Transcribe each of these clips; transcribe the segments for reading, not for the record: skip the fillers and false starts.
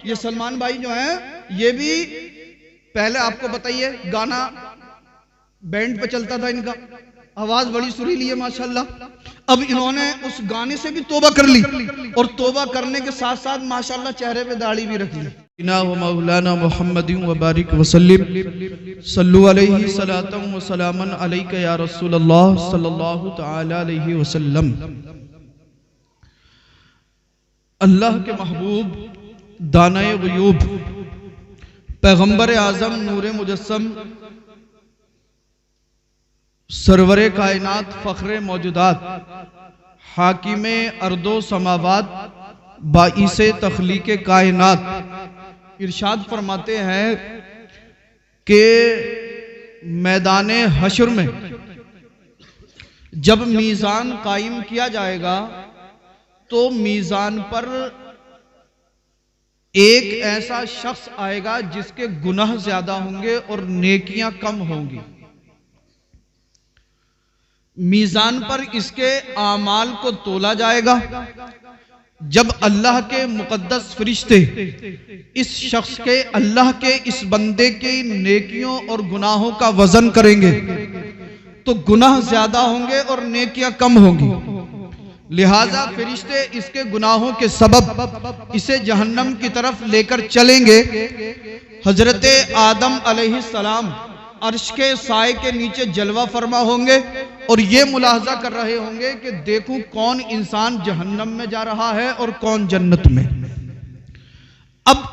ये सलमान भाई जो हैं ये भी पहले आपको बताइए गाना बैंड पे चलता था, इनका आवाज बड़ी सुरीली है माशाल्लाह। अब इन्होंने उस गाने से भी तौबा कर ली और तौबा करने के साथ साथ माशाल्लाह चेहरे पे दाढ़ी भी रख ली। मौलाना मुहम्मद व बारिक वसल्लम सल्लु अलैहि सलातम व सलामन अलैका या रसूलल्लाह सल्लल्लाहु तआला अलैहि वसल्लम। अल्लाह के महबूब दानाए ग़ुयूब पैगंबर आज़म नूरे मुजस्सम सरवरे कायनात फ़ख्रे मौजूदात हाकिमे अर्दो समावात बाइसे तख्लीके कायनात इरशाद फरमाते हैं कि मैदाने हश्र में जब मीज़ान कायम किया जाएगा तो मीज़ान पर एक ऐसा शख्स आएगा जिसके गुनाह ज्यादा होंगे और नेकियां कम होंगी। मीज़ान पर इसके आमाल को तोला जाएगा। जब अल्लाह के मुकद्दस फरिश्ते इस शख्स के अल्लाह के इस बंदे के नेकियों और गुनाहों का वजन करेंगे तो गुनाह ज्यादा होंगे और नेकियां कम होंगी। लिहाजा फरिश्ते इसके गुनाहों के सबब इसे जहन्नम की तरफ लेकर चलेंगे। हजरत आदम अलैहिस्सलाम अर्श के साए के नीचे जलवा फरमा होंगे और ये मुलाहजा कर रहे होंगे कि देखूं कौन इंसान जहन्नम में जा रहा है और कौन जन्नत में। अब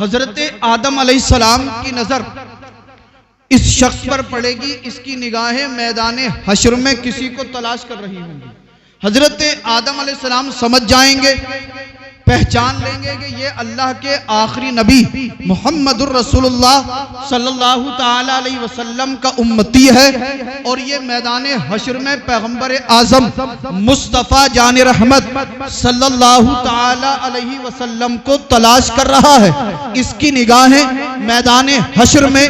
हजरत आदम अलैहिस्सलाम की नजर इस शख्स पर पड़ेगी, इसकी निगाहें मैदाने हश्र में किसी को तलाश कर रही होंगी। हजरत आदम अलैहिस्सलाम समझ जाएंगे, पहचान लेंगे कि ये अल्लाह के आखिरी नबी मुहम्मदुर रसूलुल्लाह सल्लल्लाहु ताला अलैहि वसल्लम का उम्मती है और ये मैदान हश्र में पैगंबर आजम मुस्तफ़ा जान रहमत सल्लल्लाहु ताला अलैहि वसल्लम को तलाश कर रहा है। इसकी निगाहें मैदान हश्र में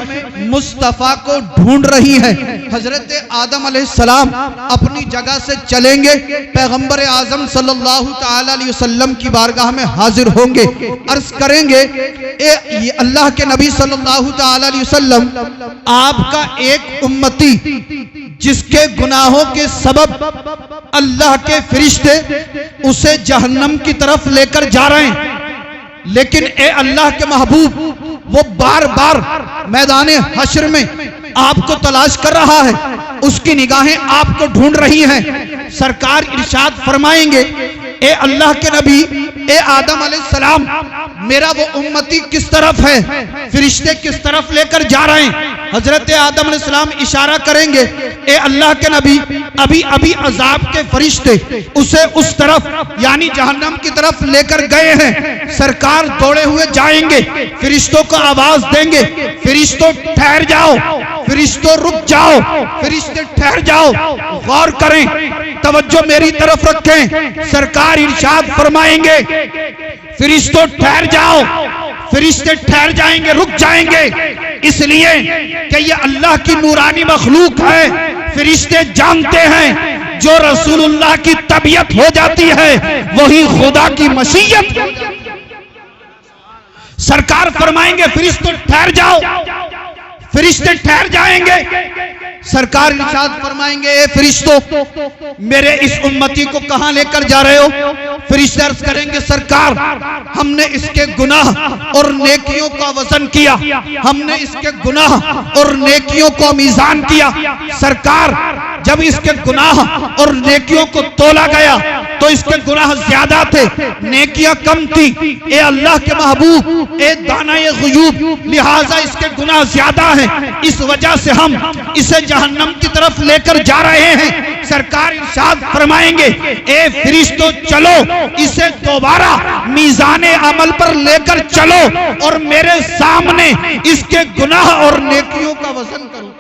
मुस्तफ़ा को ढूंढ रही है। हजरत आदम अलैहिस्सलाम अपनी जगह से चलेंगे, पैगंबर आजम सल्लल्लाहु ताला अलैहि वसल्लम की बारगाह में हाजिर होंगे, अर्ज करेंगे ये अल्लाह के नबी सल्लल्लाहु ताला अलैहि वसल्लम आपका एक उम्मती जिसके गुनाहों के सबब अल्लाह के फरिश्ते उसे जहन्नम की तरफ लेकर जा रहे हैं, लेकिन ए अल्लाह के महबूब वो बार बार मैदान हश्र में आपको तलाश कर रहा है, उसकी निगाहें आपको ढूंढ रही हैं। सरकार इरशाद फरमाएंगे ए अल्लाह के नबी ए आदम अलैहिस्सलाम मेरा वो उम्मती किस तरफ है, फरिश्ते किस तरफ लेकर जा रहे हैं। हजरत आदम अलैहिस्सलाम इशारा करेंगे ए अल्लाह के नबी अभी अभी अजाब के फरिश्ते उसे उस तरफ यानी जहन्नम की तरफ लेकर गए हैं। सरकार दौड़े हुए जाएंगे, फरिश्तों को आवाज देंगे, फरिश्तों ठहर जाओ, फरिश्तों रुक जाओ, फरिश्ते ठहर जाओ, गौर करें, तवज्जो मेरी तरफ रखें। सरकार इरशाद फरमाएंगे फरिश्तों ठहर जाओ, फरिश्ते ठहर जाएंगे, रुक जाएंगे, इसलिए कि ये अल्लाह की नूरानी मखलूक है। फरिश्ते जानते हैं जो रसूलुल्लाह की तबीयत हो जाती है वही खुदा की मशीयत। सरकार फरमाएंगे फरिश्ते ठहर जाओ, फरिश्ते ठहर जाएंगे। सरकार इरशाद फरमाएंगे ए फरिश्तों मेरे इस उम्मती को कहां लेकर जा रहे हो। फरिश्ते अर्ज करेंगे सरकार हमने इसके गुनाह और नेकियों का वजन किया, हमने इसके गुनाह और नेकियों को मीज़ान किया। सरकार जब इसके गुनाह और नेकियों को तोला गया तो इसके गुनाह ज्यादा थे, नेकियां कम थी। ए अल्लाह के महबूब ए दानाए ग़ुयूब लिहाजा इसके गुनाह ज्यादा हैं, इस वजह से हम इसे जहन्नम की तरफ लेकर जा रहे हैं। सरकार इरशाद फरमाएंगे ए फरिश्तों चलो इसे दोबारा मीज़ाने अमल पर लेकर चलो और मेरे सामने इसके गुनाह और नेकियों का वजन करो।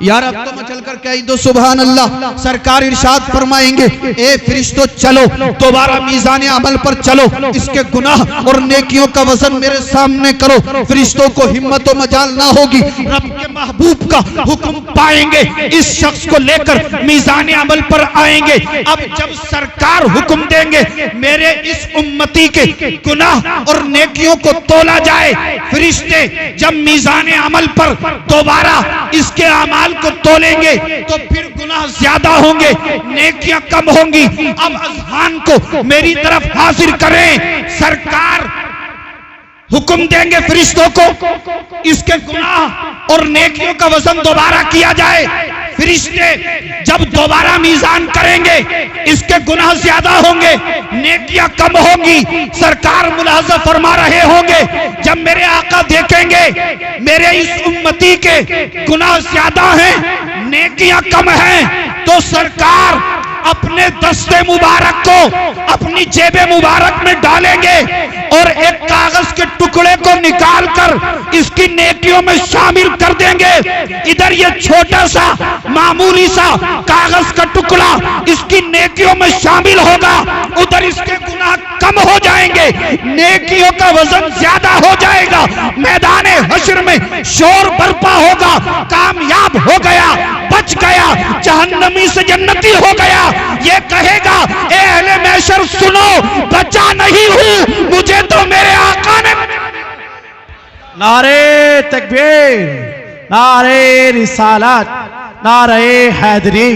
यार अब तो मचल कर कह दो सुभान अल्लाह। सरकार इरशाद फरमाएंगे, ए फरिश्तों चलो दोबारा मीज़ान अमल पर चलो, इसके गुनाह और नेकियों का वजन मेरे सामने करो। फरिश्तों को हिम्मत और मजाल ना होगी, रब के महबूब का हुक्म पाएंगे, इस शख्स को लेकर मीज़ान अमल पर आएंगे। अब जब सरकार हुक्म देंगे मेरे इस उम्मती के गुनाह और नेकियों को तोला जाए, फरिश्ते जब मीज़ान अमल पर दोबारा इसके अमाल को तोलेंगे तो फिर गुनाह ज्यादा होंगे, नेकियां कम होंगी। अब अज़हान को मेरी तरफ हाजिर करें। सरकार हुक्म देंगे फरिश्तों को, इसके गुनाह और नेकियों का वजन दोबारा किया जाए। फरिश्ते जब दोबारा मीज़ान करेंगे, इसके गुनाह ज्यादा होंगे, नेकियां कम होंगी। सरकार मुलाहजा फरमा रहे होंगे, जब मेरे आका देखेंगे मेरे इस उम्मती के गुनाह ज्यादा हैं, नेकियां कम हैं, तो सरकार अपने दस्ते मुबारक को अपनी जेबे मुबारक में डालेंगे और एक कागज के टुकड़े को निकालकर इसकी नेकियों में शामिल कर देंगे। इधर ये छोटा सा मामूली सा कागज का टुकड़ा इसकी नेकियों में शामिल होगा, उधर इसके गुनाह कम हो जाएंगे, नेकियों का वजन ज्यादा हो जाएगा। मैदान हश्र में शोर बरपा होगा, कामयाब हो गया, बच गया, जहन्नमी से जन्नती हो गया। ये कहेगा, ए अहले महशर सुनो, बचा नहीं हूं, मुझे तो मेरे आका ने। नारे तकबीर, नारे रिसालत, नारे हैदरी,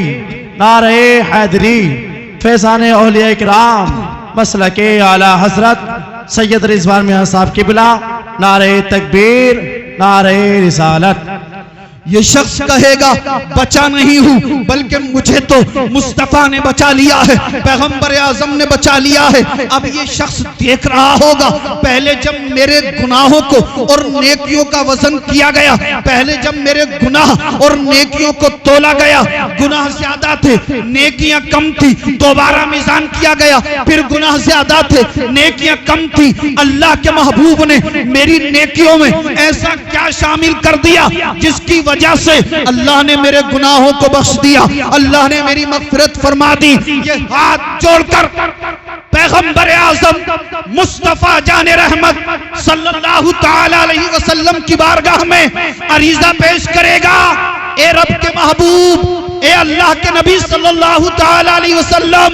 नारे हैदरी। फैज़ान औलिया इकराम मसलके आला हजरत सैयद रिजवान मियां साहब किबला, नारे तकबीर, नारे रिसालत। ये शख्स कहेगा, बचा नहीं हूं, बल्कि मुझे तो मुस्तफा ने बचा लिया है, पैगंबर आजम ने बचा लिया है। अब ये शख्स देख रहा होगा, पहले जब मेरे गुनाहों को और नेकियों का वजन किया गया, पहले जब मेरे गुनाह और नेकियों को तोला गया, गुनाह ज्यादा थे, नेकियां कम थी, दोबारा मीज़ान किया गया, फिर गुनाह ज्यादा थे, नेकियां कम थी। अल्लाह के महबूब ने मेरी नेकियों में ऐसा क्या शामिल कर दिया जिसकी वजह से अल्लाह ने मेरे गुनाहों को बख्श दिया, अल्लाह ने मेरी मग़फ़िरत फरमा दी। ये हाथ जोड़कर पैगंबर आज़म मुस्तफा जाने रहमत सल्लल्लाहु ताला अलैहि वसल्लम की बारगाह में अरीज़ा पेश करेगा, ए रब के महबूब, ए अल्लाह के नबी सल्लल्लाहु ताला अलैहि वसल्लम,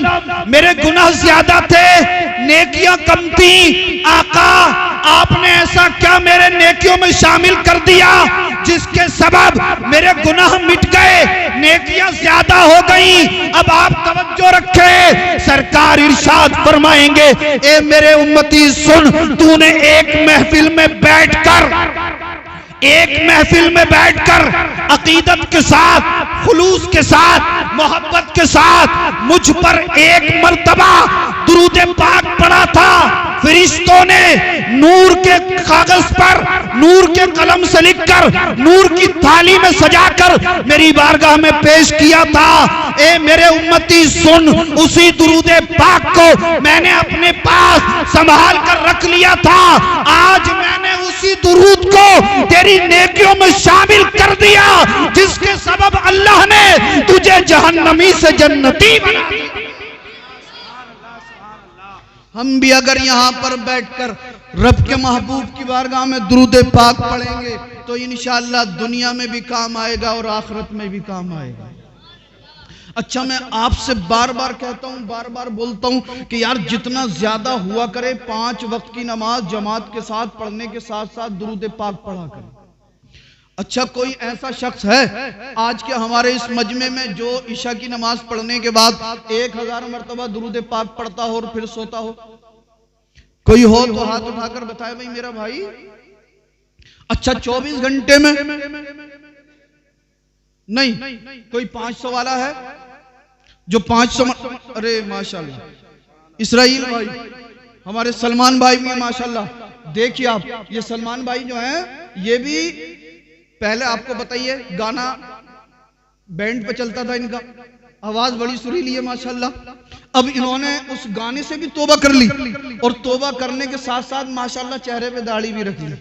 मेरे गुनाह ज्यादा थे, नेकियां कम थी। आका, आपने ऐसा क्या मेरे नेकियों में शामिल कर दिया जिसके सबब मेरे गुनाह मिट गए, नेकियां ज्यादा हो गई। अब आप तवज्जो रखें, सरकार इरशाद फरमाएंगे, ए मेरे उम्मती सुन, तूने एक महफिल में बैठकर अकीदत के साथ, खुलूस के साथ, मोहब्बत के साथ मुझ पर एक मर्तबा दुरूद पाक पढ़ा था। फरिश्तों ने नूर के कागज पर नूर के कलम से लिखकर नूर की थाली में सजाकर मेरी बारगाह में पेश किया था। ए मेरे उम्मती सुन, उसी दुरूद पाक को मैंने अपने पास संभाल कर रख लिया था। आज मैंने उसी दुरूद को तेरी नेकियों में शामिल कर दिया जिसके सबब अल्लाह ने तुझे जहन्नमी से जन्नती बना दिया। हम भी अगर यहाँ पर बैठकर रब के महबूब की बारगाह में दुरूद पाक पढ़ेंगे तो इंशाअल्लाह दुनिया में भी काम आएगा और आखिरत में भी काम आएगा। अच्छा, मैं आपसे बार बार कहता हूँ, बार बार बोलता हूँ कि यार जितना ज्यादा हुआ करे 5 वक्त की नमाज जमात के साथ पढ़ने के साथ साथ दुरूद पाक पढ़ा करें। अच्छा, कोई ऐसा शख्स है आज के हमारे इस मजमे में जो ईशा की नमाज पढ़ने के बाद 1000 मरतबा दुरूद पाक पढ़ता हो और फिर सोता हो? कोई हो तो हाथ उठाकर बताए भाई मेरा भाई। अच्छा, 24 घंटे में नहीं, कोई 500 वाला है जो 500? अरे माशाल्लाह, इसराइल भाई, हमारे सलमान भाई भी माशाल्लाह। देखिए आप, ये सलमान भाई जो हैं ये भी पहले आपको बताइए गाना बैंड पे चलता था, इनका आवाज बड़ी सुरीली है माशाल्लाह। अब इन्होंने उस गाने से भी तौबा कर ली और तौबा करने के साथ साथ माशाल्लाह चेहरे पे दाढ़ी भी रख ली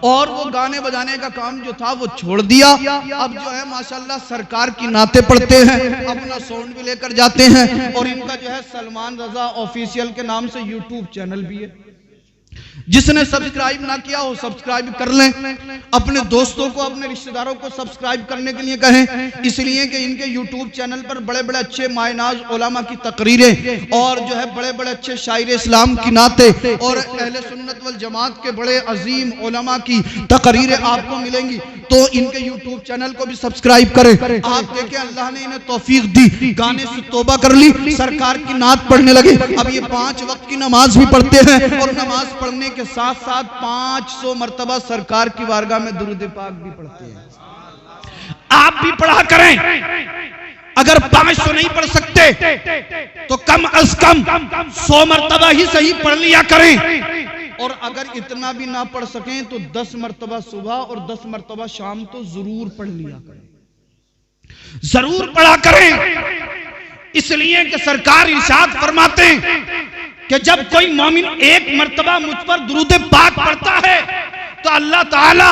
और वो गाने बजाने का काम जो था वो छोड़ दिया। अब जो है माशाल्लाह सरकार की नाते पढ़ते हैं, अपना साउंड भी लेकर जाते हैं और इनका जो है सलमान रजा ऑफिशियल के नाम से यूट्यूब चैनल भी है। जिसने सब्सक्राइब ना किया हो सब्सक्राइब कर लें, अपने दोस्तों को अपने रिश्तेदारों को सब्सक्राइब करने के लिए कहें, इसलिए कि इनके यूट्यूब चैनल पर बड़े बड़े अच्छे मायनाज उलमा की तकरीरें और जो है बड़े बड़े अच्छे शायर इस्लाम की नाते और अहले सुन्नत वल जमात के बड़े अजीम उलमा की तकरीरें आपको मिलेंगी। तो इनके यूट्यूब चैनल को भी सब्सक्राइब करें। आप देखें अल्लाह ने इन्हें तौफीक दी, गाने से तौबा कर ली, सरकार की नात पढ़ने लगे। अब ये 5 वक्त की नमाज भी पढ़ते हैं और नमाज पढ़ने के साथ साथ 500 मर्तबा सरकार की बारगाह में दुरूद पाक भी पढ़ते हैं। आप भी पढ़ा करें। अगर 500 नहीं पढ़ सकते तो कम अज कम 100 मर्तबा ही सही पढ़ लिया करें। और अगर इतना भी ना पढ़ सकें तो 10 मर्तबा सुबह और 10 मर्तबा शाम तो जरूर पढ़ लिया करें, जरूर पढ़ा करें। इसलिए कि सरकार इरशाद फरमाते हैं कि जब कोई मोमिन एक मर्तबा मुझ पर दुरूद पाक पढ़ता है तो अल्लाह ताला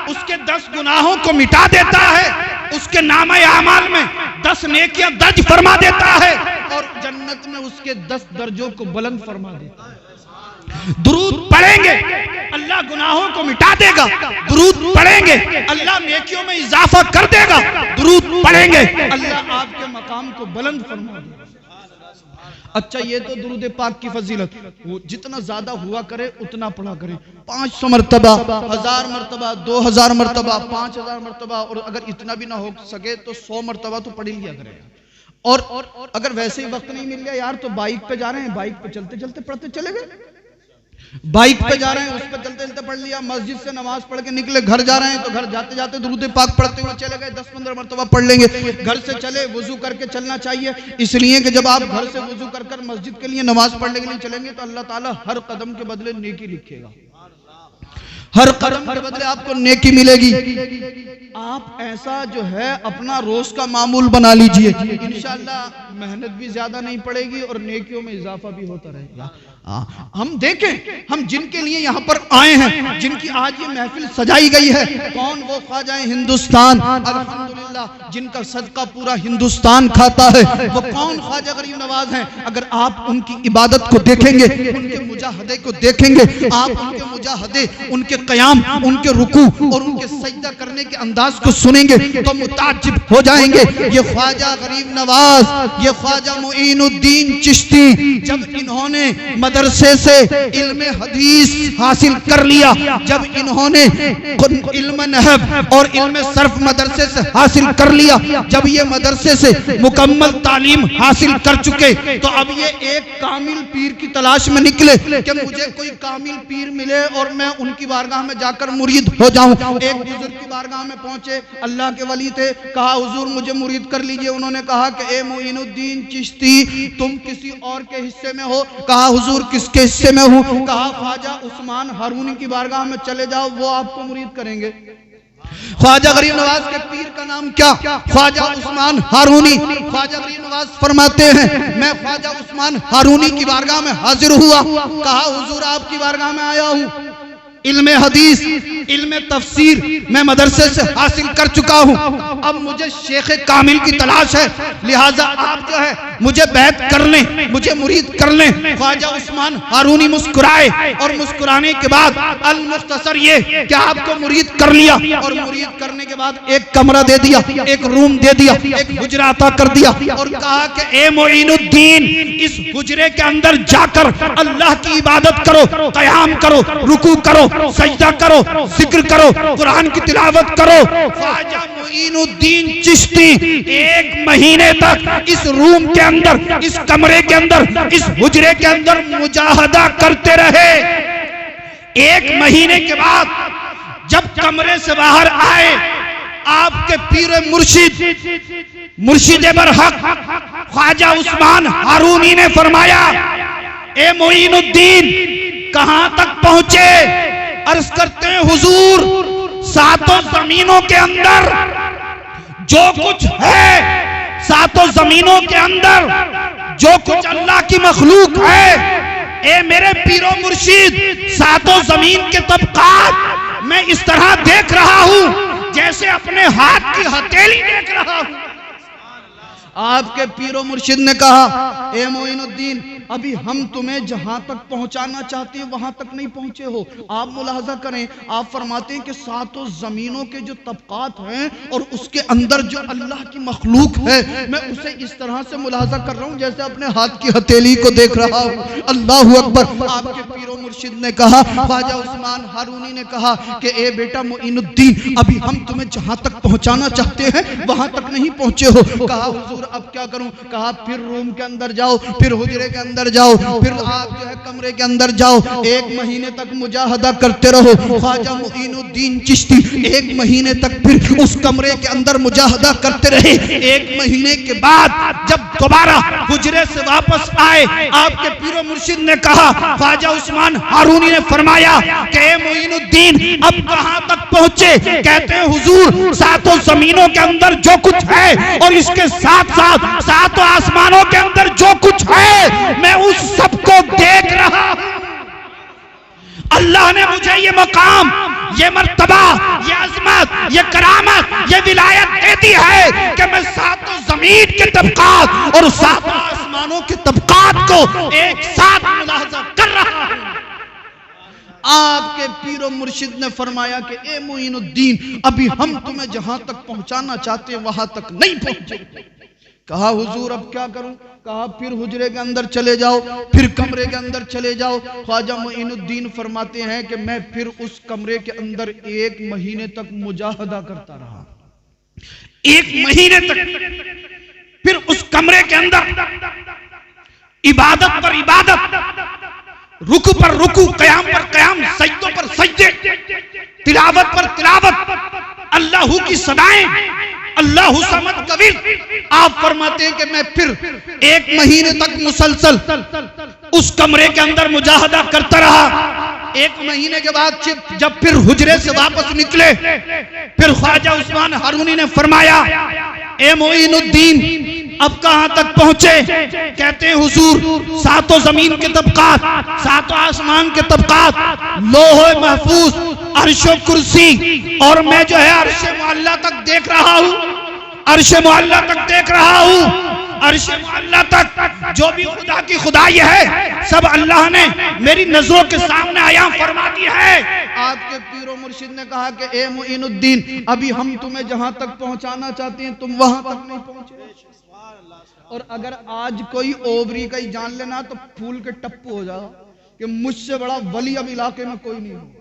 उसके 10 गुनाहों को मिटा देता है, उसके नामे आमाल में 10 नेकियां दर्ज फरमा देता है और जन्नत में उसके 10 दर्जों को बुलंद फरमा देता है। दुरूद पढ़ेंगे अल्लाह गुनाहों को मिटा देगा, दुरूद पढ़ेंगे अल्लाह नेकियों में इजाफा कर देगा, दुरूद पढ़ेंगे अल्लाह आपके मकाम को बुलंद फरमा देगा। अच्छा, ये तो दुरूद पाक की फजीलत, वो जितना ज्यादा हुआ करे उतना पढ़ा करे। 500 मरतबा, 1000 मरतबा, 2000 मरतबा, 5000 मरतबा, और अगर इतना भी ना हो सके तो 100 मरतबा तो पढ़ लिया करे। और अगर वैसे ही वक्त नहीं मिल गया यार तो बाइक पे जा रहे हैं, बाइक पे चलते चलते पढ़ते चले गए, बाइक पे जा रहे हैं उस पर चलते चलते पढ़ लिया, मस्जिद से नमाज पढ़ के निकले, घर जा रहे हैं तो घर जाते जाते दुरूद पाक पढ़ते हुए चले गए, 10-15 मरतबा पढ़ लेंगे। घर से चले वुजू करके चलना चाहिए, इसलिए कि जब आप घर से वुजू कर मस्जिद के लिए नमाज पढ़ने के लिए चलेंगे तो अल्लाह ताला हर कदम के बदले नेकी लिखेगा, हर कदम के बदले आपको नेकी मिलेगी। आप ऐसा जो है अपना रोज का मामूल बना लीजिए, इंशाअल्लाह मेहनत भी ज्यादा नहीं पड़ेगी और नेकियों में इजाफा भी होता रहेगा। हम देखें, हम जिनके लिए यहाँ पर आए हैं, जिनकी आज ये महफिल सजाई गई है, कौन वो ख्वाजा हिंदुस्तान, अल्हम्दुलिल्लाह जिनका सदका पूरा हिंदुस्तान खाता है, वो कौन ख्वाजा गरीब नवाज हैं। अगर आप उनकी इबादत को देखेंगे, उनके मुजाहदे को देखेंगे, आप उनके मुजाहदे, उनके क़याम, उनके रुकू और उनके सजदा करने के अंदाज को सुनेंगे तो मुताज्जिब हो जाएंगे। ये ख्वाजा गरीब नवाज, ये ख्वाजा मुईनुद्दीन चिश्ती, जब इन्होंने मदरसे से इल्म हदीस हासिल कर लिया, जब इन्होंने इल्म नहव और इल्म सर्फ मदरसे से हासिल कर लिया, जब ये मदरसे से मुकम्मल तालीम हासिल कर चुके तो अब ये एक कामिल पीर की तलाश में निकले कि मुझे कोई कामिल पीर मिले और मैं उनकी बारगाह में जाकर मुरीद हो जाऊं। एक बुजुर्ग की बारगाह में पहुंचे, अल्लाह के वली थे, कहा हुजूर मुझे मुरीद कर लीजिए। उन्होंने कहा कि ए मुईनुद्दीन चिश्ती तुम किसी और के हिस्से में हो? कहा हुजूर किसके हिस्से में हूं? कहा ख्वाजा उस्मान हारूनी की बारगाह में चले जाओ, वो आपको मुरीद करेंगे। ख्वाजा गरीब नवाज के पीर का नाम क्या? ख्वाजा उस्मान हारूनी। ख्वाजा गरीब नवाज फरमाते हैं मैं ख्वाजा उस्मान हारूनी की बारगाह में हाजिर हुआ, कहा हुजूर आपकी बारगाह में आया हूं, इल्मे हदीस, इल्मे तफसीर मैं मदरसे से हासिल कर चुका हूं, अब मुझे शेख कामिल की तलाश है, लिहाजा आप जो है मुझे बैत कर लें, मुझे मुरीद कर लें। ख्वाजा उस्मान हारूनी मुस्कुराए और मुस्कुराने के बाद अल मुख्तसर ये कि आपको मुरीद कर लिया और मुरीद करने के बाद एक कमरा दे दिया, एक रूम दे दिया, एक हुजरा अता कर दिया और कहा कि ए मुईनुद्दीन इस हुजरे के अंदर जाकर अल्लाह की इबादत करो, क़याम करो, रुकू करो, सजदा करो, जिक्र करो, कुरान की तिलावत करो। ख्वाजा मुईनुद्दीन चिश्ती 1 महीने तक इस रूम के अंदर, इस कमरे के अंदर, इस हुजरे के अंदर मुजाहदा करते रहे। 1 महीने के बाद जब कमरे से बाहर आए, आपके पीर मुर्शिद बरहक ख्वाजा उस्मान हारूनी ने फरमाया ए मुईनुद्दीन कहां तक पहुंचे? अर्ज करते हैं हुजूर 7 जमीनों के अंदर जो कुछ है, 7 जमीनों के अंदर जो कुछ अल्लाह की मखलूक है, ए मेरे पीरो मुर्शिद 7 जमीन के तबकात मैं इस तरह देख रहा हूं जैसे अपने हाथ की हथेली देख रहा हूं। आपके पीरो मुर्शिद ने कहा, ए मोइनुद्दीन, अभी हम तुम्हें जहां तक पहुंचाना चाहते हैं वहां तक नहीं पहुंचे हो। आप मुलाहजा करें, आप फरमाते हैं कि सातों जमीनों के जो तबकात हैं और उसके अंदर जो अल्लाह की मखलूक है, मैं उसे इस तरह से मुलाहजा कर रहा हूं जैसे अपने हाथ की हथेली को देख रहा हूं। अल्लाह अकबर। आपके पीरो मुर्शिद ने कहा, ख्वाजा उस्मान हारूनी ने कहा कि ए बेटा मोइनुद्दीन, अभी हम तुम्हें जहां तक पहुंचाना चाहते हैं वहां तक नहीं पहुंचे हो। कहा, हुजूर अब क्या करूं? कहा, फिर रूम के अंदर जाओ, फिर हुजरे के अंदर जाओ, फिर आप जो है कमरे के अंदर जाओ, 1 महीने तक मुजाहदा करते रहो। ख्वाजा मोइनुद्दीन चिश्ती 1 महीने तक फिर उस कमरे के अंदर मुजाहदा करते रहे। 1 महीने के बाद जब दोबारा हुजरे से वापस आए, आपके पीरो मुर्शिद ने कहा, ख्वाजा उस्मान हारूनी ने फरमाया कि मोइनुद्दीन अब कहां तक पहुंचे? कहते हैं हुजूर, सातों जमीनों के अंदर जो कुछ है और इसके साथ साथ सातों आसमानों के अंदर जो कुछ है, मैं उस सबको देख रहा हूं। अल्लाह ने मुझे ये मकाम, ये मर्तबा, ये अजमत, ये करामत, ये विलायत दे दी है कि मैं सातों जमीन के तबकात और सातों आसमानों के तबकात को एक साथ मुलाहजा कर रहा हूं। आपके पीरो मुर्शिद ने फरमाया कि ए मोइनुद्दीन, अभी हम तुम्हें जहां तक पहुंचाना चाहते हैं वहां तक नहीं पहुंचे। कहा, हुजूर अब क्या करूं? कहा, फिर हुजरे के अंदर चले जाओ, फिर कमरे के अंदर चले जाओ। ख्वाजा मोइनुद्दीन फरमाते हैं कि मैं फिर उस कमरे के अंदर 1 महीने तक मुजाहदा करता रहा। 1 महीने तक फिर उस कमरे के अंदर इबादत पर इबादत, रुकू पर रुकू, कयाम पर कयाम, सजदों पर सजदे, तिलावत पर तिलावत, अल्लाह की सदाएं, अल्लाह समद कबीर। आप फरमाते हैं कि मैं फिर 1 महीने तक मुसलसल उस कमरे के अंदर मुजाहदा करता रहा। 1 महीने के बाद जब फिर हुजरे से वापस निकले, फिर ख्वाजा उस्मान हारूनी ने फरमाया, ए मोइनुद्दीन, अब कहां तक पहुंचे? कहते हैं हुजूर, सातों जमीन के तबकात, सातों आसमान के तबकात, लोहे महफूज, अर्शो कुर्सी, और मैं जो है अर्शे मुअल्ला तक देख रहा हूं। अर्शे मुअल्ला तक देख रहा हूं। अर्शे मुअल्ला तक जो भी खुदा की खुदाई है सब अल्लाह ने मेरी नजरों के सामने आया फरमा दी है। आपके पीरो मुर्शिद ने कहा कि ए मोइनुद्दीन, अभी हम तुम्हें जहां तक पहुंचाना चाहते हैं तुम वहां तक नहीं पहुंचे। और अगर आज कोई ओबरी का ही जान लेना तो फूल के टप्पू हो जाओ कि मुझसे बड़ा वली अब इलाके में कोई नहीं होगा,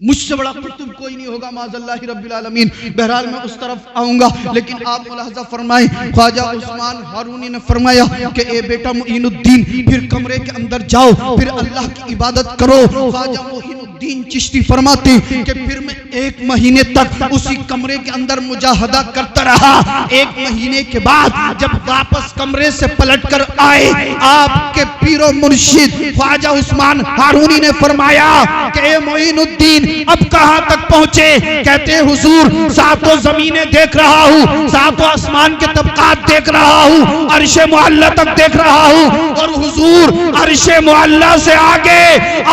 मुझसे बड़ा कुतुब कोई नहीं होगा, माज़ल्लाहि रब्बिल आलमीन। बहरहाल मैं उस तरफ आऊंगा, लेकिन आप मुलाहजा फरमाएं, ख्वाजा उस्मान हारूनी ने फरमाया कि ए बेटा मोइनुद्दीन, फिर कमरे के अंदर जाओ, फिर अल्लाह की इबादत करो। ख्वाजा मोइनुद्दीन चिश्ती फरमाते कि फिर मैं 1 महीने तक उसी कमरे के अंदर मुजाहदा करता रहा। 1 महीने के बाद जब वापस कमरे से पलट कर आए, आपके पीरो मुर्शिद ख्वाजा उस्मान हारूनी ने फरमाया कि ए मोइनुद्दीन, अब कहां तक पहुंचे? कहते हैं हुजूर, सातों जमीनें देख रहा हूं, सातों आसमान के तबकात देख रहा हूं, अर्शे मुअल्ला तक देख रहा हूं, और हुजूर अर्शे मुअल्ला से आगे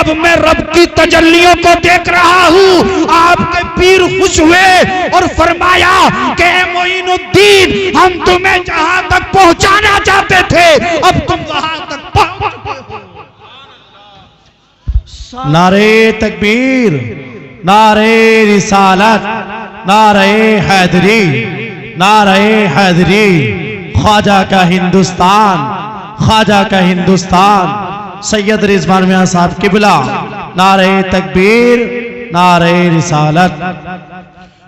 अब मैं रब की तजल्लियों को देख रहा हूं। आपके पीर खुश हुए और फरमाया कि मोइनुद्दीन, हम तुम्हें जहां तक पहुंचाना चाहते थे अब तुम वहां तक पहुंच चुके हो। नारे तकबीर, नारे रिसालत, नारे हैदरी, नारे हैदरी। ख्वाजा का हिंदुस्तान, ख्वाजा का हिंदुस्तान, सैयद रिजवान मियां साहब किबला। नारे तकबीर, नारे रिसालत।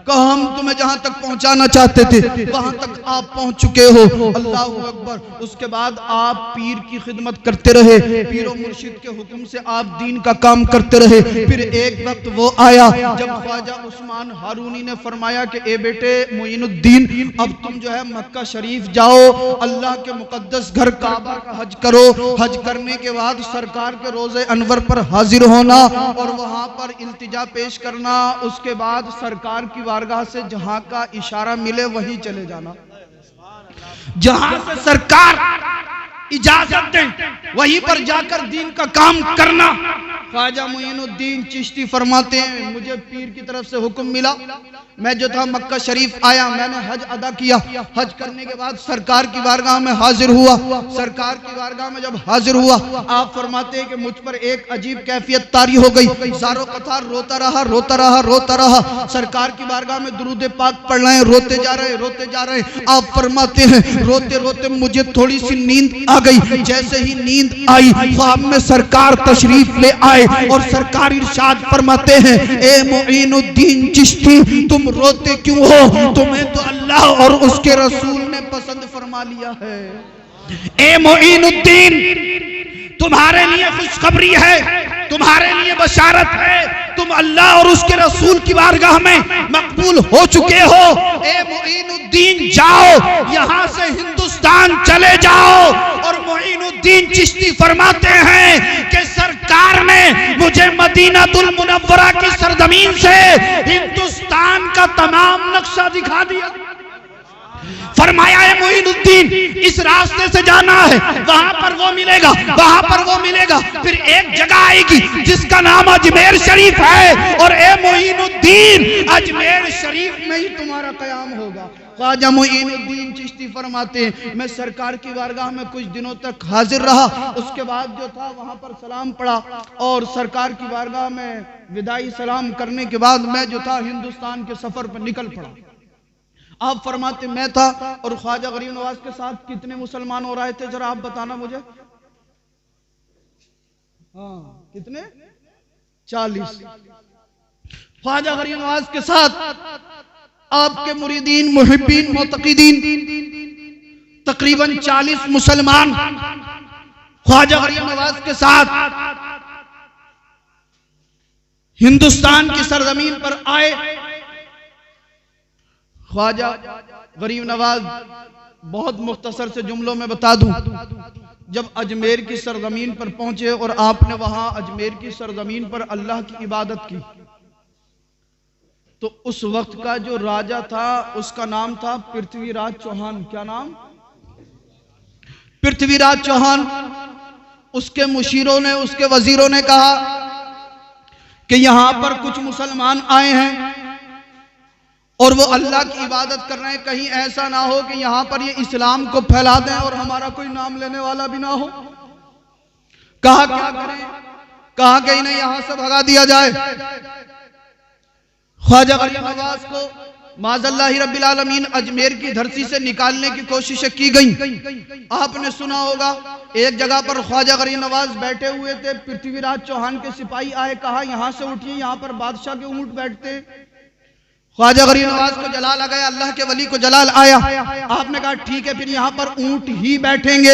कहा, हम तुम्हें जहां तक पहुंचाना चाहते थे वहां तक आप पहुंच चुके हो। अल्लाह अकबर। उसके बाद आप पीर की खिदमत करते रहे, पीरो मुर्शिद के हुक्म से आप दीन का काम करते रहे। फिर एक वक्त वो आया जब ख्वाजा उस्मान हारूनी ने फरमाया कि ए बेटे मोइनुद्दीन, अब तुम जो है मक्का शरीफ जाओ, अल्लाह के मुकद्दस घर काबा का हज करो। हज करने के बाद सरकार के रोजे अनवर पर हाजिर होना और वहां पर इल्तिजा पेश करना। उसके बाद सरकार की बारगाह से जहां का इशारा मिले वहीं चले जाना। जहां से सरकार इजाजत दें, वहीं पर जाकर दीन का काम करना। ख्वाजा मुईनुद्दीन चिश्ती फरमाते हैं, मुझे पीर की तरफ से हुक्म मिला, मैं जो था मक्का शरीफ आया, मैंने हज अदा किया। हज करने के बाद सरकार की बारगाह में हाजिर हुआ। सरकार की बारगाह में जब हाजिर हुआ, आप फरमाते हैं कि मुझ पर एक अजीब कैफियत तारी हो गई। ज़ारो कतार रोता रहा, रोता रहा, रोता रहा। सरकार की बारगाह में दुरूद पाक पढ़ रहे हैं, रोते जा रहे हैं, रोते जा रहे हैं। आप फरमाते हैं, रोते रोते मुझे थोड़ी सी नींद आ गई। जैसे ही नींद आई, ख्वाब में सरकार तशरीफ ले आए और सरकार इरशाद फरमाते हैं, ए मुईनुद्दीन चिश्ती, तुम रोते क्यों हो? तुम्हें तो अल्लाह और उसके रसूल ने पसंद फरमा लिया है। ए मोइनुद्दीन, तुम्हारे लिए खुशखबरी है, तुम्हारे लिए बशारत है, तुम अल्लाह और उसके रसूल की बारगाह में मकबूल हो चुके हो। ए मोइनुद्दीन, जाओ यहाँ से हिंदुस्तान चले जाओ। और मोइनुद्दीन चिश्ती फरमाते हैं कि सरकार ने मुझे मदीनातुल मुनव्वरा की सरजमीन से हिंदुस्तान का तमाम नक्शा दिखा दिया। फरमाया है मोइनुद्दीन, इस रास्ते से जाना है, वहां पर वो मिलेगा, वहां पर वो मिलेगा। फिर एक जगह आएगी जिसका नाम अजमेर शरीफ है, और ए मोइनुद्दीन, अजमेर शरीफ में ही तुम्हारा कयाम होगा। ख्वाजा मोइनुद्दीन चिश्ती फरमाते हैं, मैं सरकार की बारगाह में कुछ दिनों तक हाजिर रहा। उसके बाद जो था वहां पर सलाम पड़ा, और सरकार की बारगाह में विदाई सलाम करने के बाद मैं जो था हिंदुस्तान के सफर पर निकल पड़ा। आप फरमाते, मैं था और ख्वाजा गरीब नवाज के साथ कितने मुसलमान हो रहे थे, जरा आप बताना मुझे। हाँ, कितने? 40। ख्वाजा गरीब नवाज के साथ आपके मुरीदीन, मुहिब्बीन, मुतकीदीन तकरीबन 40 मुसलमान ख्वाजा गरीब नवाज के साथ हिंदुस्तान की सरजमीन पर आए। ख्वाजा गरीब नवाज, बहुत मुख्तसर से जुमलों में बता दूं, जब अजमेर की सरजमीन पर पहुंचे और आपने वहां अजमेर की सरजमीन पर अल्लाह की इबादत की, तो उस वक्त का जो राजा था उसका नाम था पृथ्वीराज चौहान। क्या नाम? पृथ्वीराज चौहान। उसके मुशीरों ने, उसके वजीरों ने कहा कि यहां पर कुछ मुसलमान आए हैं और वो अल्लाह की इबादत कर रहे हैं, कहीं ऐसा ना हो कि यहां पर ये इस्लाम को फैला दें और हमारा कोई नाम लेने वाला भी ना हो। कहा क्या करें? कहा कि इन्हें यहां से भगा दिया जाए। ख्वाजा गरीब नवाज को माज़ल्लाहि रब्बिल आलमीन अजमेर की धरती से निकालने की कोशिशें की गई। आपने सुना होगा, एक जगह पर ख्वाजा गरीब नवाज बैठे हुए थे, पृथ्वीराज चौहान के सिपाही आए, कहा यहां से उठिए, यहां पर बादशाह के ऊंट बैठते। ख्वाजा गरीब नवाज को जलाल आ गया, अल्लाह के वली को जलाल आया। आपने कहा ठीक है, फिर यहाँ पर ऊंट ही बैठेंगे।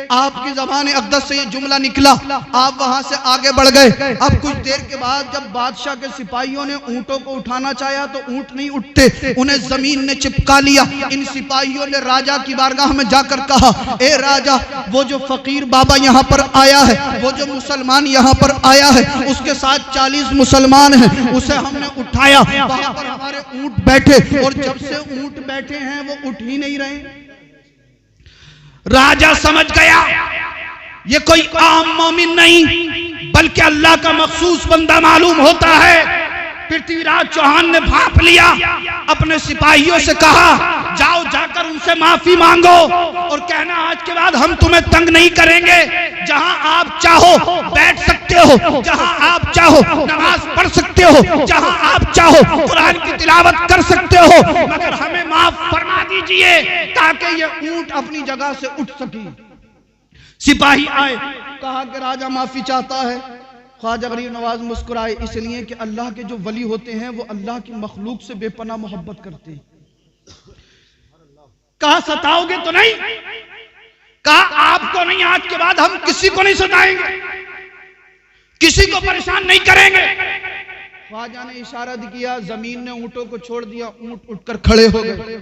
आपकी ज़बान अक़दस से ये जुमला निकला, आप वहां से आगे बढ़ गए। अब कुछ देर के बाद जब बादशाह के सिपाहियों ने ऊंटों को उठाना चाहा तो ऊंट नहीं उठते, उन्हें जमीन ने चिपका लिया। इन सिपाहियों ने राजा की बारगाह में जाकर कहा, ए राजा, वो जो फकीर बाबा यहाँ पर आया है, वो जो मुसलमान यहाँ पर आया है, उसके साथ 40 मुसलमान हैं, उसे हमने उठाया, वहां पर हमारे ऊंट बैठे, और जब से ऊंट बैठे हैं वो उठ ही नहीं रहे। राजा समझ गया ये कोई आम मोमिन नहीं बल्कि अल्लाह का मखसूस बंदा मालूम होता है। पृथ्वीराज चौहान ने भांप लिया, अपने सिपाहियों से कहा, जाओ जाकर उनसे माफी मांगो और कहना आज के बाद हम तुम्हें तंग नहीं करेंगे, जहां आप चाहो बैठ सकते हो, जहां आप चाहो नमाज पढ़ सकते हो, जहां आप चाहो कुरान की तिलावत कर सकते हो, मगर हमें माफ फरमा दीजिए ताकि ये ऊंट अपनी जगह से उठ सके। सिपाही आए, कहा कि राजा माफी चाहता है। ख्वाजा गरीब नवाज मुस्कुराए, इसलिए कि अल्लाह के जो वली होते हैं वो अल्लाह की मखलूक से बेपनाह मोहब्बत करते हैं। कहा सताओगे तो नहीं? कहा आपको नहीं, आज के बाद हम किसी को नहीं सताएंगे, किसी को परेशान नहीं करेंगे। ख्वाजा ने इशारा किया, जमीन ने ऊंटों को छोड़ दिया, ऊंट उठकर खड़े हो गए।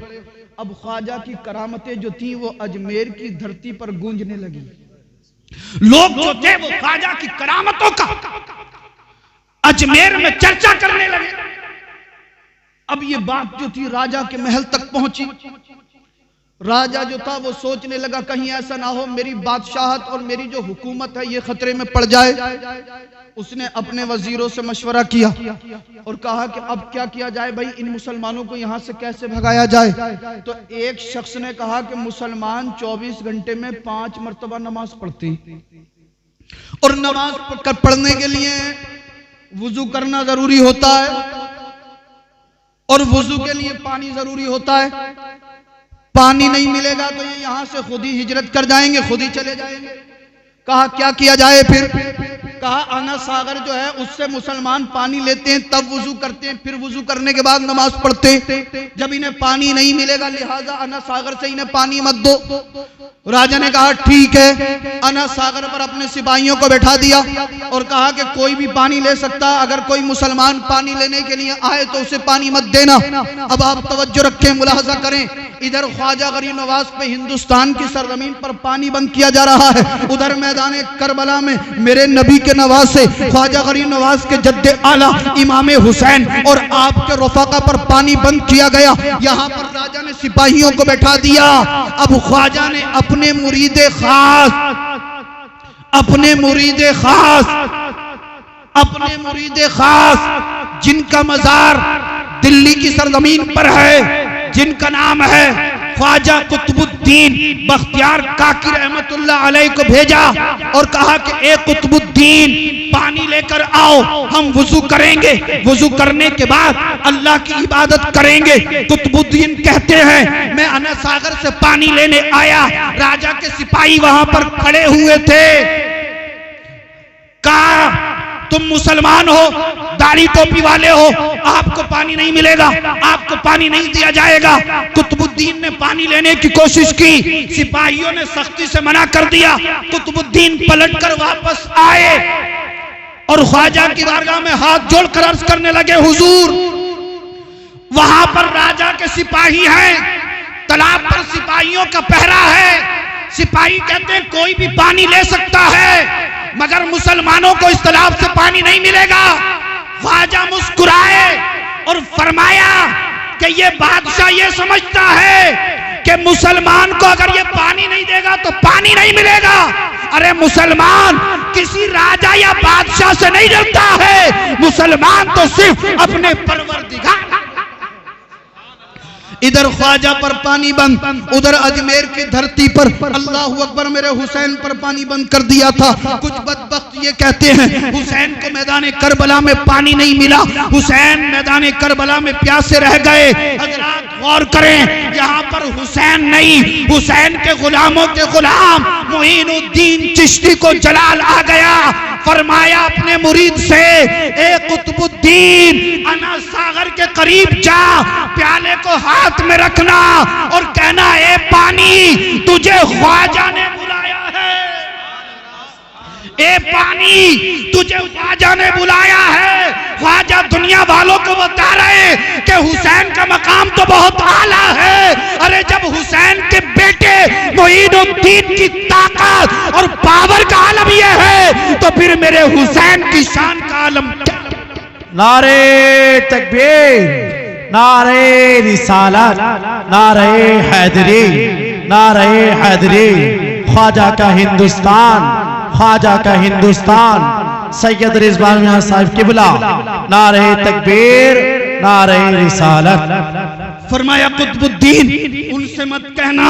अब ख्वाजा की करामतें जो थी वो अजमेर की धरती पर गूंजने लगी। लोग जो थे वो ख्वाजा की करामतों का अजमेर में चर्चा करने लगे। अब ये बात जो थी राजा के महल तक पहुंची। राजा जो था वो सोचने लगा कहीं ऐसा ना हो मेरी बादशाहत और मेरी जो हुकूमत है ये खतरे में पड़ जाए। उसने अपने वजीरों से मशवरा किया और कहा कि अब क्या किया जाए भाई, इन मुसलमानों को यहाँ से कैसे भगाया जाए। तो एक शख्स ने कहा कि मुसलमान 24 घंटे में 5 मरतबा नमाज पढ़ते और नमाज पढ़ने के लिए वुजू करना जरूरी होता है और वुजू के लिए पानी जरूरी होता है। पानी नहीं मिलेगा तो ये यहां से खुद ही हिजरत कर जाएंगे, खुद ही चले जाएंगे। कहा क्या किया जाए फिर? कहा अना सागर जो है उससे मुसलमान पानी लेते हैं, तब वुजू करते हैं, फिर वुजू करने के बाद नमाज पढ़ते हैं। जब इन्हें पानी नहीं मिलेगा लिहाजा अना सागर से इन्हें पानी मत दो। राजा ने कहा ठीक है। अना सागर पर अपने सिपाहियों को बैठा दिया और कहा कि कोई भी पानी ले सकता, अगर कोई मुसलमान पानी लेने के लिए आए तो उसे पानी मत देना। अब आप तवज्जो रखें, मुलाहजा करें, इधर ख्वाजा गरीब नवाज पे हिंदुस्तान की सरजमीन पर पानी बंद किया जा रहा है, उधर मैदान करबला में मेरे नबी के नवाज से ख्वाजा गरीब नवाज के जद्दे आला इमाम हुसैन और आपके रफाका पर पानी बंद किया गया। यहाँ पर राजा ने सिपाहियों को बैठा दिया। अब ख्वाजा ने अपने मुरीदे खास जिनका मजार दिल्ली की सरजमीन पर है, जिनका नाम है ख्वाजा कुतुबुद्दीन बख्तियार काकी रहमतुल्लाह अलैह को भेजा और कहा कि ए कुतुबुद्दीन पानी लेकर आओ, हम वुजू करेंगे, वुजू करने के बाद अल्लाह की इबादत करेंगे। कुतुबुद्दीन कहते हैं मैं अना सागर से पानी लेने आया, राजा के सिपाही वहां पर खड़े हुए थे। कहा तुम मुसलमान हो, दाढ़ी टोपी वाले हो, आपको पानी नहीं मिलेगा, आपको पानी नहीं दिया जाएगा। कुतुबुद्दीन ने पानी लेने की कोशिश की, सिपाहियों ने सख्ती से मना कर दिया। कुतुबुद्दीन पलटकर वापस आए और ख्वाजा की बारगाह में हाथ जोड़कर अर्ज करने लगे हुजूर, वहां पर राजा के सिपाही हैं, तालाब पर सिपाहियों का पहरा है। सिपाही कहते हैं कोई भी पानी ले सकता है मगर मुसलमानों को इस तालाब से पानी नहीं मिलेगा। ख्वाजा मुस्कुराए और फरमाया कि ये बादशाह ये समझता है कि मुसलमान को अगर ये पानी नहीं देगा तो पानी नहीं मिलेगा। अरे मुसलमान किसी राजा या बादशाह से नहीं डरता है, मुसलमान तो सिर्फ अपने परवरदिगार। इधर ख्वाजा पर पानी बंद, उधर अजमेर की धरती पर अल्लाह अकबर मेरे हुसैन पर पानी बंद कर दिया था। कुछ बदबख्त ये कहते हैं हुसैन को मैदान करबला में पानी नहीं मिला, हुसैन मैदान करबला में प्यासे रह गए। हजरात गौर करें, यहाँ पर हुसैन नहीं, हुसैन के गुलामों के गुलाम मोइनुद्दीन चिश्ती को जलाल आ गया। फरमाया अपने मुरीद से, ए कुतुबुद्दीन अना सागर के करीब जा, प्याले को हाथ में रखना और कहना ए पानी तुझे ख्वाजा ने बुलाया है, ए पानी तुझे ख्वाजा ने बुलाया है। ख्वाजा दुनिया वालों को बता रहे कि हुसैन का मकाम तो बहुत आला है। अरे जब हुसैन के बेटे मोइनुद्दीन की ताकत और पावर का आलम यह है तो फिर मेरे हुसैन की शान का आलम क्या? नारे तकबीर, नारे रिसालत, नारे हैदरी, नारे हैदरी। ख्वाजा का हिंदुस्तान, ख्वाजा का हिंदुस्तान। सैयद रिजवान मियां साहिब किबला, नारे तकबीर, नारे रिसालत। फरमाया कुतुबुद्दीन उनसे मत कहना,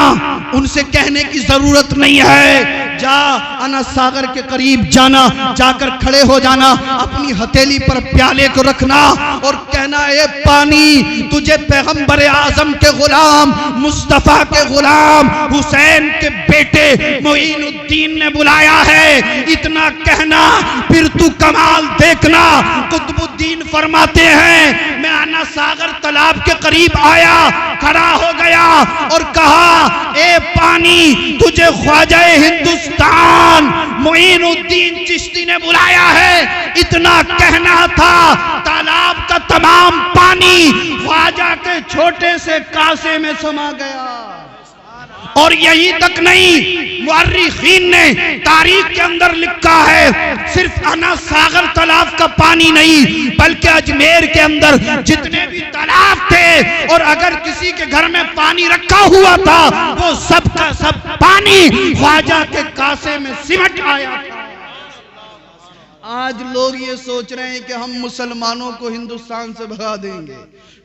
उनसे कहने की जरूरत नहीं है। जा अना सागर के करीब जाना, जाकर खड़े हो जाना, अपनी हथेली पर प्याले को रखना और कहना ए पानी तुझे पैगंबर आजम के गुलाम मुस्तफा के गुलाम हुसैन के बेटे मोइनुद्दीन ने बुलाया है। इतना कहना, फिर तू कमाल देखना। कुतुबुद्दीन फरमाते हैं मैं अना सागर तालाब के करीब आया, खड़ा हो गया और कहा ए पानी तुझे ख्वाजा हिंदुस्तान मोइनुद्दीन चिश्ती ने बुलाया है। इतना कहना था, तालाब का तमाम पानी ख्वाजा के छोटे से कासे में समा गया। और यहीं तक नहीं, मुअर्रिखीन ने तारीख के अंदर लिखा है सिर्फ अना सागर तालाब का पानी नहीं, बल्कि अजमेर के अंदर जितने भी तालाब थे और अगर किसी के घर में पानी रखा हुआ था वो सब का सब पानी ख्वाजा के कासे में सिमट आया था। आज लोग ये सोच रहे हैं कि हम मुसलमानों को हिंदुस्तान से भगा देंगे,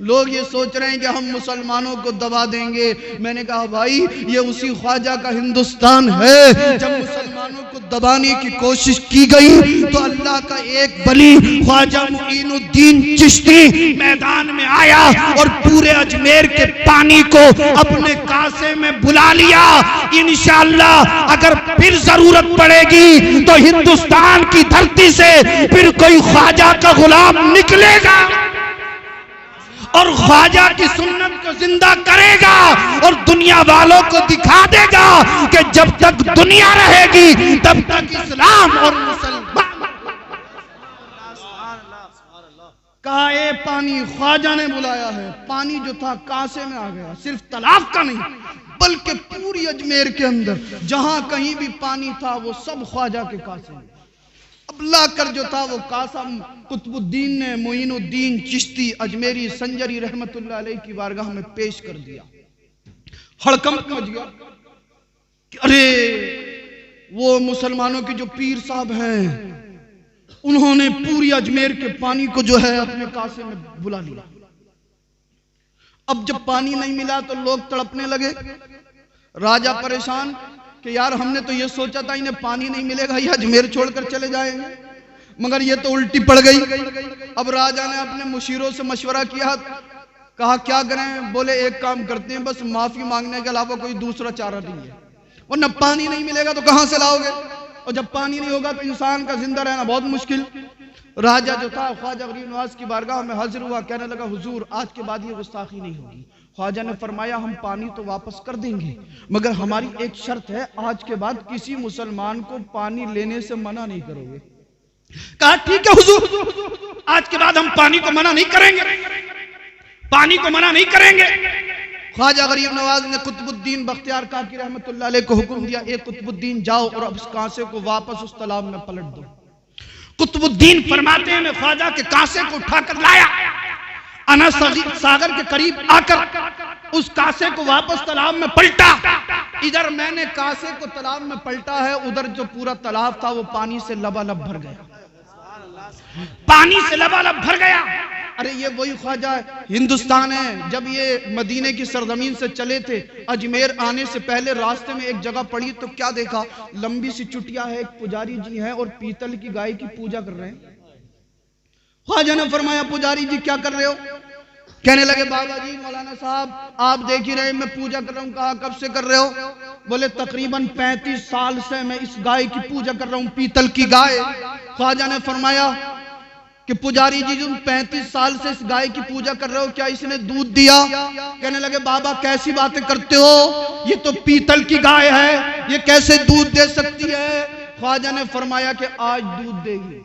लोग ये सोच रहे हैं कि हम मुसलमानों को दबा देंगे। मैंने कहा भाई ये उसी ख्वाजा का हिंदुस्तान है। जब मुसलमानों को दबाने की कोशिश की गई तो अल्लाह का एक वली ख्वाजा मुईनुद्दीन चिश्ती मैदान में आया और पूरे अजमेर के पानी को अपने कासे में बुला लिया। इंशाअल्लाह अगर फिर जरूरत पड़ेगी तो हिंदुस्तान की धरती से फिर कोई ख्वाजा का गुलाम निकलेगा और ख्वाजा की सुन्नत को जिंदा करेगा और दुनिया वालों को दिखा देगा कि जब तक दुनिया रहेगी तब तक इस्लाम और मुसलमान। कहा ए पानी ख्वाजा ने बुलाया है। पानी जो था कासे में आ गया, सिर्फ तालाब का नहीं बल्कि पूरी अजमेर के अंदर जहां कहीं भी पानी था वो सब ख्वाजा के कासे में। अब लाकर जो था वो कासा कुतुबुद्दीन ने मोइनुद्दीन चिश्ती अजमेरी संजरी रहमतुल्लाह अलैह की बारगाह में पेश कर दिया। हड़कंप मच गया कि अरे वो मुसलमानों के जो पीर साहब हैं उन्होंने पूरी अजमेर के पानी को जो है अपने कासे में बुला लिया। अब जब पानी नहीं मिला तो लोग तड़पने लगे। राजा परेशान कि यार हमने तो ये सोचा था इन्हें पानी नहीं मिलेगा, ये अजमेर छोड़कर चले जाएंगे, मगर ये तो उल्टी पड़ गई। अब राजा ने अपने मुशीरों से मशवरा किया, कहा क्या करें? बोले एक काम करते हैं, बस माफी मांगने के अलावा कोई दूसरा चारा नहीं है, वरना पानी नहीं मिलेगा तो कहां से लाओगे, और जब पानी नहीं होगा तो इंसान का जिंदा रहना बहुत मुश्किल। राजा जो था ख्वाजा गरीब नवाज की बारगाह में हाजिर हुआ, कहने लगा हुजूर आज के बाद ये गुस्ताखी नहीं होगी। ख्वाजा ने फरमाया हम पानी तो वापस कर देंगे मगर हमारी एक शर्त है, आज के बाद किसी मुसलमान को पानी लेने से मना नहीं करोगे। कहा ठीक है हुजूर, आज के बाद हम पानी को मना नहीं करेंगे, पानी को मना नहीं करेंगे। ख्वाजा गरीब नवाज ने कुतुबुद्दीन बख्तियार काकी रहमतुल्लाह अलैह को हुक्म दिया, एक कुतुबुद्दीन जाओ और अब उस कांसे को वापस उस तालाब में पलट दो। कुतुबुद्दीन फरमाते हैं मैं ख्वाजा के कांसे को उठाकर लाया, अना सागर के करीब आकर उस कांसे को वापस तालाब में पलटा। इधर मैंने कांसे को तालाब में पलटा है, उधर जो पूरा तालाब था वो पानी से लबालब भर गया, पानी से लबालब भर गया। अरे ये वही ख्वाजा हिंदुस्तान है। जब ये मदीने की सरजमीन से चले थे, अजमेर आने से पहले रास्ते में एक जगह पड़ी तो क्या देखा, लंबी सी चुटिया है, एक पुजारी जी है और पीतल की गाय की पूजा कर रहे हैं। ख्वाजा ने फरमाया पुजारी जी क्या कर रहे हो? कहने लगे बाबा जी मौलाना साहब आप देख ही रहे मैं पूजा कर रहा हूँ। कहा कब से कर रहे हो? बोले तकरीबन 35 साल से मैं इस गाय की पूजा कर रहा हूँ, पीतल की गाय। ख्वाजा ने फरमाया कि पुजारी जी तुम 35 साल से इस गाय की पूजा कर रहे हो, क्या इसने दूध दिया? कहने लगे बाबा कैसी बातें करते हो, ये तो पीतल की गाय है, ये कैसे दूध दे सकती है? ख्वाजा ने फरमाया कि आज दूध देगी,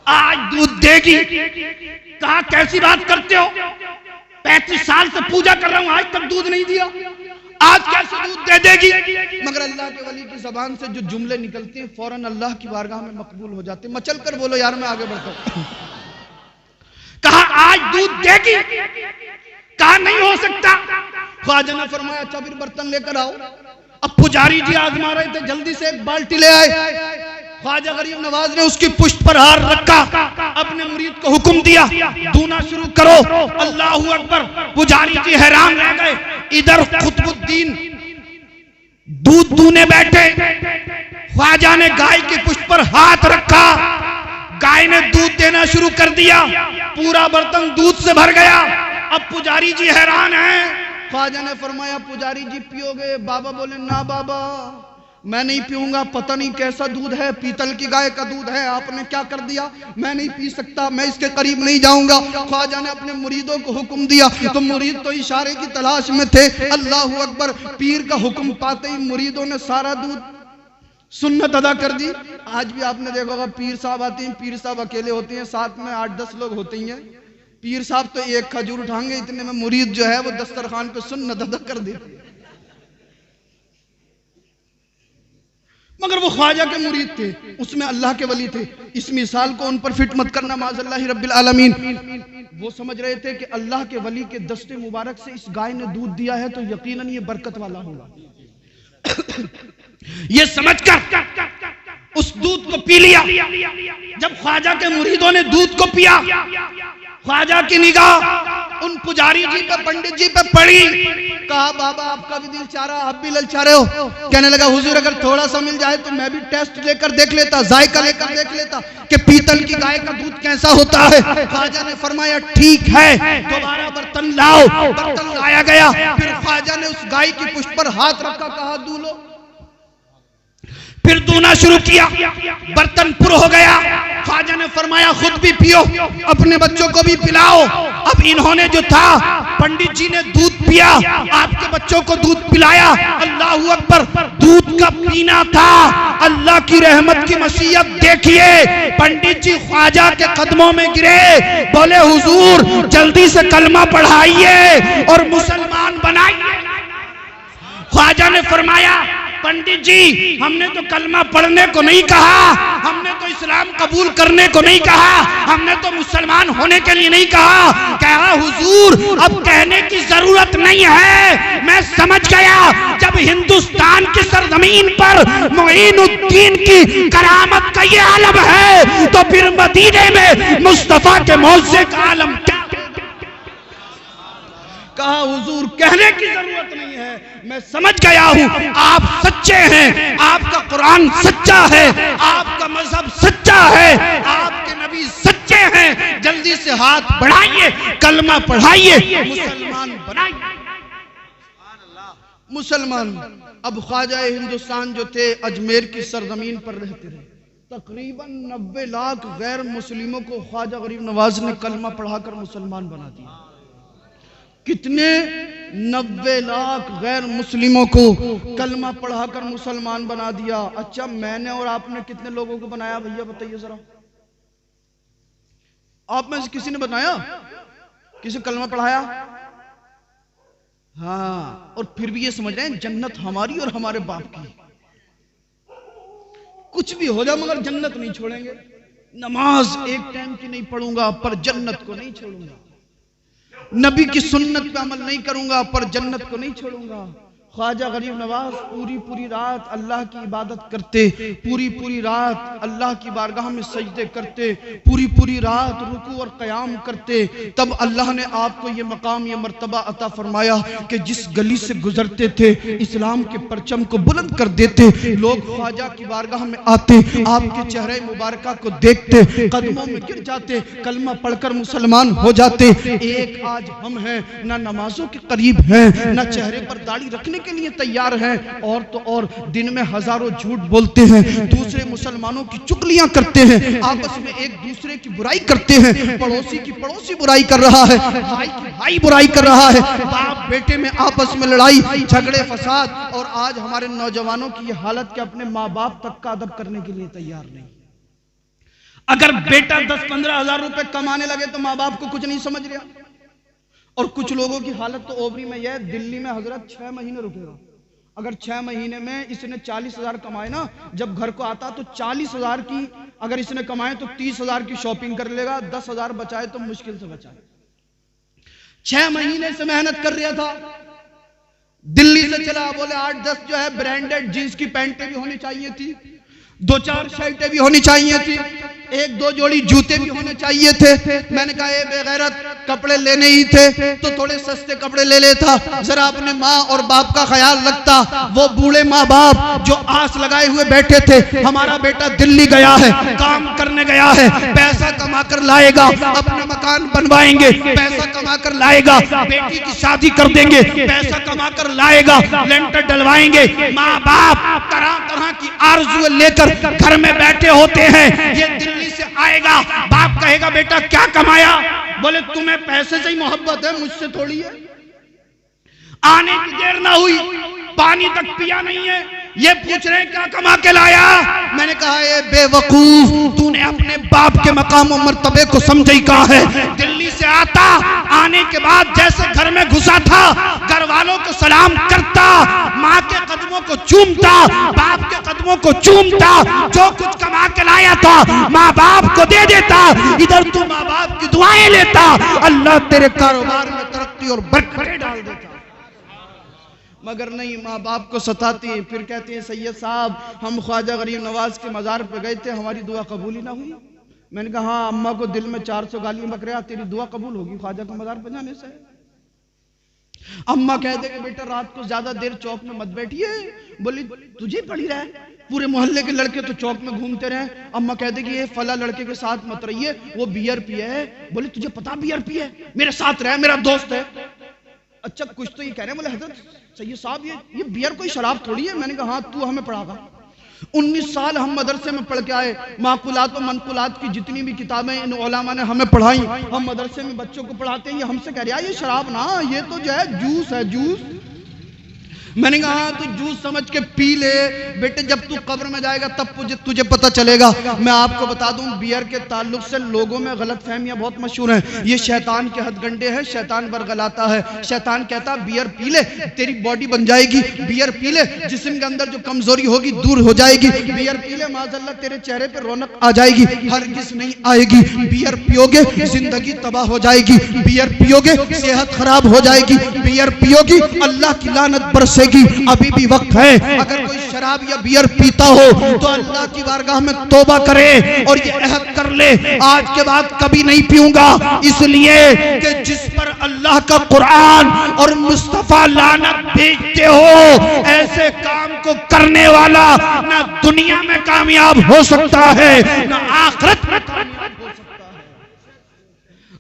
आज दूध देगी। कहा कैसी बात करते हो, 35 साल से पूजा कर रहा हूं आज तक दूध नहीं दिया, आज कैसे दूध दे देगी? मगर अल्लाह के वली की जबान से जो जुमले निकलते हैं फौरन अल्लाह की बारगाह में मकबूल हो जाते हैं। मचल कर बोलो यार मैं आगे बढ़ता हूं। कहा आज दूध देगी, कहा नहीं हो सकता। ख्वाजा ने फरमाया अच्छा फिर बर्तन लेकर आओ। अब पुजारी जी आजमा रहे थे, जल्दी से एक बाल्टी ले आए। ख्वाजा गरीब नवाज ने उसकी पुष्ट पर हार रखा, अपने मुरीद को हुक्म दिया दूना शुरू करो। अल्लाहू अकबर। पुजारी जी हैरान रह गए। इधर कुतुबुद्दीन दूध दूने बैठे, ख्वाजा ने गाय की पुष्ट पर हाथ रखा, गाय ने दूध देना शुरू कर दिया, पूरा बर्तन दूध से भर गया। अब पुजारी जी हैरान हैं। ख्वाजा ने फरमाया पुजारी जी पियोगे? बाबा बोले ना बाबा मैं नहीं पीऊंगा, पता नहीं कैसा दूध है, पीतल की गाय का दूध है, आपने क्या कर दिया, मैं नहीं पी सकता, मैं इसके करीब नहीं जाऊंगा। ख्वाजा ने अपने मुरीदों को हुक्म दिया तो मुरीद तो इशारे की तलाश में थे। अल्लाहू अकबर। पीर का हुक्म पाते ही मुरीदों ने सारा दूध सुन्नत अदा कर दी। आज भी आपने देखा होगा पीर साहब आते हैं, पीर साहब अकेले होते हैं, साथ में 8-10 लोग होते ही हैं। पीर साहब तो एक खजूर उठाएंगे, इतने में मुरीद जो है वो दस्तरखान पे सुन्नत अदा कर देते हैं। मगर वो ख्वाजा के मुरीद थे, उसमें अल्लाह के वली थे। इस मिसाल को उन पर फिट मत करना माज़अल्लाह रब्बिल आलमीन। वो समझ रहे थे कि अल्लाह के वली के दस्ते मुबारक से इस गाय ने दूध दिया है तो यकीनन ये बरकत वाला होगा। ये समझकर उस दूध को पी लिया। जब ख्वाजा के मुरीदों ने दूध को पिया, ख्वाजा की निगाह उन पुजारी जी पे, पंडित जी पे पड़ी। कहा बाबा आपका भी दिल चाह रहा, आप भी ललचा रहे हो। कहने लगा हुजूर अगर थोड़ा सा मिल जाए तो मैं भी टेस्ट लेकर देख लेता, जायका लेकर देख लेता कि पीतल की गाय का दूध कैसा होता है। ख्वाजा ने फरमाया ठीक है, दोबारा बर्तन लाओ। बर्तन लाया गया। फिर ख्वाजा ने उस गाय की पुष्ट पर हाथ रखा, कहा दूध लो। फिर दूना शुरू किया, बर्तन पुर हो गया। ख्वाजा ने फरमाया खुद भी पियो, अपने बच्चों को भी पिलाओ। अब इन्होंने जो था, पंडित जी ने दूध पिया, आपके बच्चों को दूध पिलाया। अल्लाहू अकबर, दूध का पीना था। अल्लाह की रहमत की मसीहत देखिए, पंडित जी ख्वाजा के कदमों में गिरे, बोले हुजूर जल्दी से कलमा पढ़ाइए और मुसलमान बनाइए। ख्वाजा ने फरमाया पंडित जी हमने तो कलमा पढ़ने को नहीं कहा, हमने तो इस्लाम कबूल करने को नहीं कहा, हमने तो मुसलमान होने के लिए नहीं कहा। कहा हुजूर अब कहने की जरूरत नहीं है, मैं समझ गया। जब हिंदुस्तान की सरजमीन पर मोइनुद्दीन की करामत का ये आलम है तो फिर मदीने में मुस्तफा के मौजे का आलम क्या। कहा हुजूर कहने की जरूरत नहीं है, मैं समझ गया हूँ आप सच्चे हैं, आपका कुरान सच्चा है, आपका मजहब सच्चा है, आपके नबी सच्चे हैं। जल्दी से हाथ बढ़ाइए, कलमा पढ़ाइए, मुसलमान बनाइए। मुसलमान। अब ख्वाजा हिंदुस्तान जो थे अजमेर की सरजमीन पर रहते थे। तकरीबन 90 लाख गैर मुस्लिमों को ख्वाजा गरीब नवाज ने कलमा पढ़ाकर मुसलमान बना दिया। कितने? 90 लाख गैर मुस्लिमों को कलमा पढ़ाकर मुसलमान बना दिया। अच्छा मैंने और आपने कितने लोगों को बनाया भैया बताइए जरा। आप में से किसी ने बनाया? किसी कलमा पढ़ाया? हाँ, और फिर भी ये समझ रहे हैं जन्नत हमारी और हमारे बाप की। कुछ भी हो जाए मगर जन्नत नहीं छोड़ेंगे। नमाज एक टाइम की नहीं पढ़ूंगा पर जन्नत को नहीं छोड़ूंगा। नबी की सुन्नत पे अमल नहीं करूंगा पर जन्नत को नहीं छोड़ूंगा। ख्वाजा गरीब नवाज पूरी रात अल्लाह की इबादत करते, पूरी रात अल्लाह की बारगाह में सजदे करते, पूरी रात रुकू और क़याम करते। तब अल्लाह ने आपको ये मकाम, ये मर्तबा अता फरमाया कि जिस गली से गुजरते थे इस्लाम के परचम को बुलंद कर देते। लोग ख्वाजा की बारगाह में आते, आपके चेहरे मुबारक को देखते, कदमों में गिर जाते, कलमा पढ़कर मुसलमान हो जाते। एक आज हम हैं ना नमाजों के करीब हैं, ना चेहरे पर दाढ़ी रखने के लिए तैयार हैं, और तो और दिन में हजारों झूठ बोलते हैं, दूसरे मुसलमानों की चुगलियां करते हैं, आपस में एक दूसरे की बुराई करते हैं। पड़ोसी की पड़ोसी बुराई कर रहा है, भाई की भाई बुराई कर रहा है, बाप बेटे में आपस में लड़ाई झगड़े फसाद। और आज हमारे नौजवानों की ये हालत कि अपने माँ बाप तक का अदब करने के लिए तैयार नहीं। अगर बेटा 10-15 हजार रुपए कमाने लगे तो माँ बाप को कुछ नहीं समझ रहा। और कुछ लोगों की हालत तो ओबरी में यह, दिल्ली में हजरत 6 महीने रुकेगा। अगर 6 महीने में इसने 40,000 कमाए ना, जब घर को आता तो 40,000 की अगर इसने कमाए तो 30,000 की शॉपिंग कर लेगा, 10,000 बचाए तो मुश्किल से बचाए। 6 महीने से मेहनत कर रहा था, दिल्ली से चला, बोले 8-10 जो है ब्रांडेड जींस की पैंटें भी होनी चाहिए थी, 2-4 शर्टें भी होनी चाहिए थी, 1-2 जोड़ी जूते भी होने चाहिए थे। मैंने कहा ये बेगैरत, कपड़े लेने ही थे तो थोड़े सस्ते कपड़े ले लेता, जरा अपने माँ और बाप का ख्याल रखता। वो बूढ़े माँ बाप जो आस लगाए हुए बैठे थे, हमारा बेटा दिल्ली गया है, काम करने गया है, पैसा कमा कर लाएगा, अपना मकान बनवाएंगे, पैसा कमा कर लाएगा, बेटी की शादी कर देंगे, पैसा कमा कर लाएगा, लेंटर डलवाएंगे। माँ बाप तरह तरह की आरज़ू लेकर घर में बैठे होते हैं। ये दिल्ली से आएगा, बाप कहेगा बेटा क्या कमाया? बोले तुम्हें पैसे से ही मोहब्बत है, मुझसे थोड़ी है। आने की देर ना हुई, पानी तक पिया नहीं है, ये पूछ रहे हैं क्या कमा के लाया? मैंने कहा ये बेवकूफ, तूने अपने बाप के मकाम और मर्तबे को समझे कहा है। दिल्ली से आता, आने के बाद जैसे घर में घुसा था घर वालों को सलाम करता, माँ के कदमों को चूमता, बाप के कदमों को चूमता, जो कुछ कमा के लाया था माँ बाप को दे देता, इधर तू माँ बाप की दुआएं लेता, अल्लाह तेरे कारोबार में तरक्की और बरकतें डाल देता। मगर नहीं, माँ बाप को सताती हैं, फिर कहती हैं सैयद साहब हम ख्वाजा गरीब नवाज के मज़ार पे गए थे, हमारी दुआ कबूल ही ना हुई। मैंने कहा हाँ, अम्मा को दिल में 400 गालियां बक रहा, तेरी दुआ कबूल होगी ख्वाजा के मज़ार पे जाने से। अम्मा कह दे कि बेटा रात को ज्यादा देर चौक में मत बैठिए, बोली तुझे पड़ी रहे, पूरे मोहल्ले के लड़के तो चौक में घूमते रहे। अम्मा कह दे कि ये फला लड़के के साथ मत रहिए, वो बियर पिए है। बोली तुझे पता बियर पिए, मेरे साथ रहे, मेरा दोस्त है। अच्छा कुछ तो ये कह रहे हैं, बोले हजरत सैयद साहब ये बियर कोई शराब थोड़ी है। मैंने कहा हाँ तू हमें पढ़ागा। 19 साल हम मदरसे में पढ़ के आए, माकुलात और मनकुलात की जितनी भी किताबें इन उलमा ने हमें पढ़ाई, हम मदरसे में बच्चों को पढ़ाते हैं, ये हमसे कह रहा है ये शराब ना, ये तो जो है जूस है, जूस। मैंने कहा हाँ, तू जूस समझ के पी ले बेटे, जब तू कब्र में जाएगा तब तुझे पता चलेगा। मैं आपको बता दूं बियर के ताल्लुक से लोगों में गलत फहमियां बहुत मशहूर हैं। ये शैतान के हथगंडे हैं, शैतान बरगलाता है। शैतान कहता बियर पी ले तेरी बॉडी बन जाएगी, बियर पी ले जिस्म के अंदर जो कमजोरी होगी दूर हो जाएगी, बियर पी ले माज़अल्लाह तेरे चेहरे पे रौनक आ जाएगी। हरगिज़ नहीं आएगी। बियर पियोगे जिंदगी तबाह हो जाएगी, बियर पियोगे सेहत खराब हो जाएगी, बियर पियोगी अल्लाह की लानत बरसेगी। अभी भी वक्त है, अगर कोई शराब या बियर पीता हो तो अल्लाह की बारगाह में तौबा करे और ये अहद कर ले आज के बाद कभी नहीं पीऊंगा, इसलिए कि जिस पर अल्लाह का कुरान और मुस्तफा लानत भेजते हो ऐसे काम को करने वाला ना दुनिया में कामयाब हो सकता है ना आखिरत में कामयाब हो सकता है।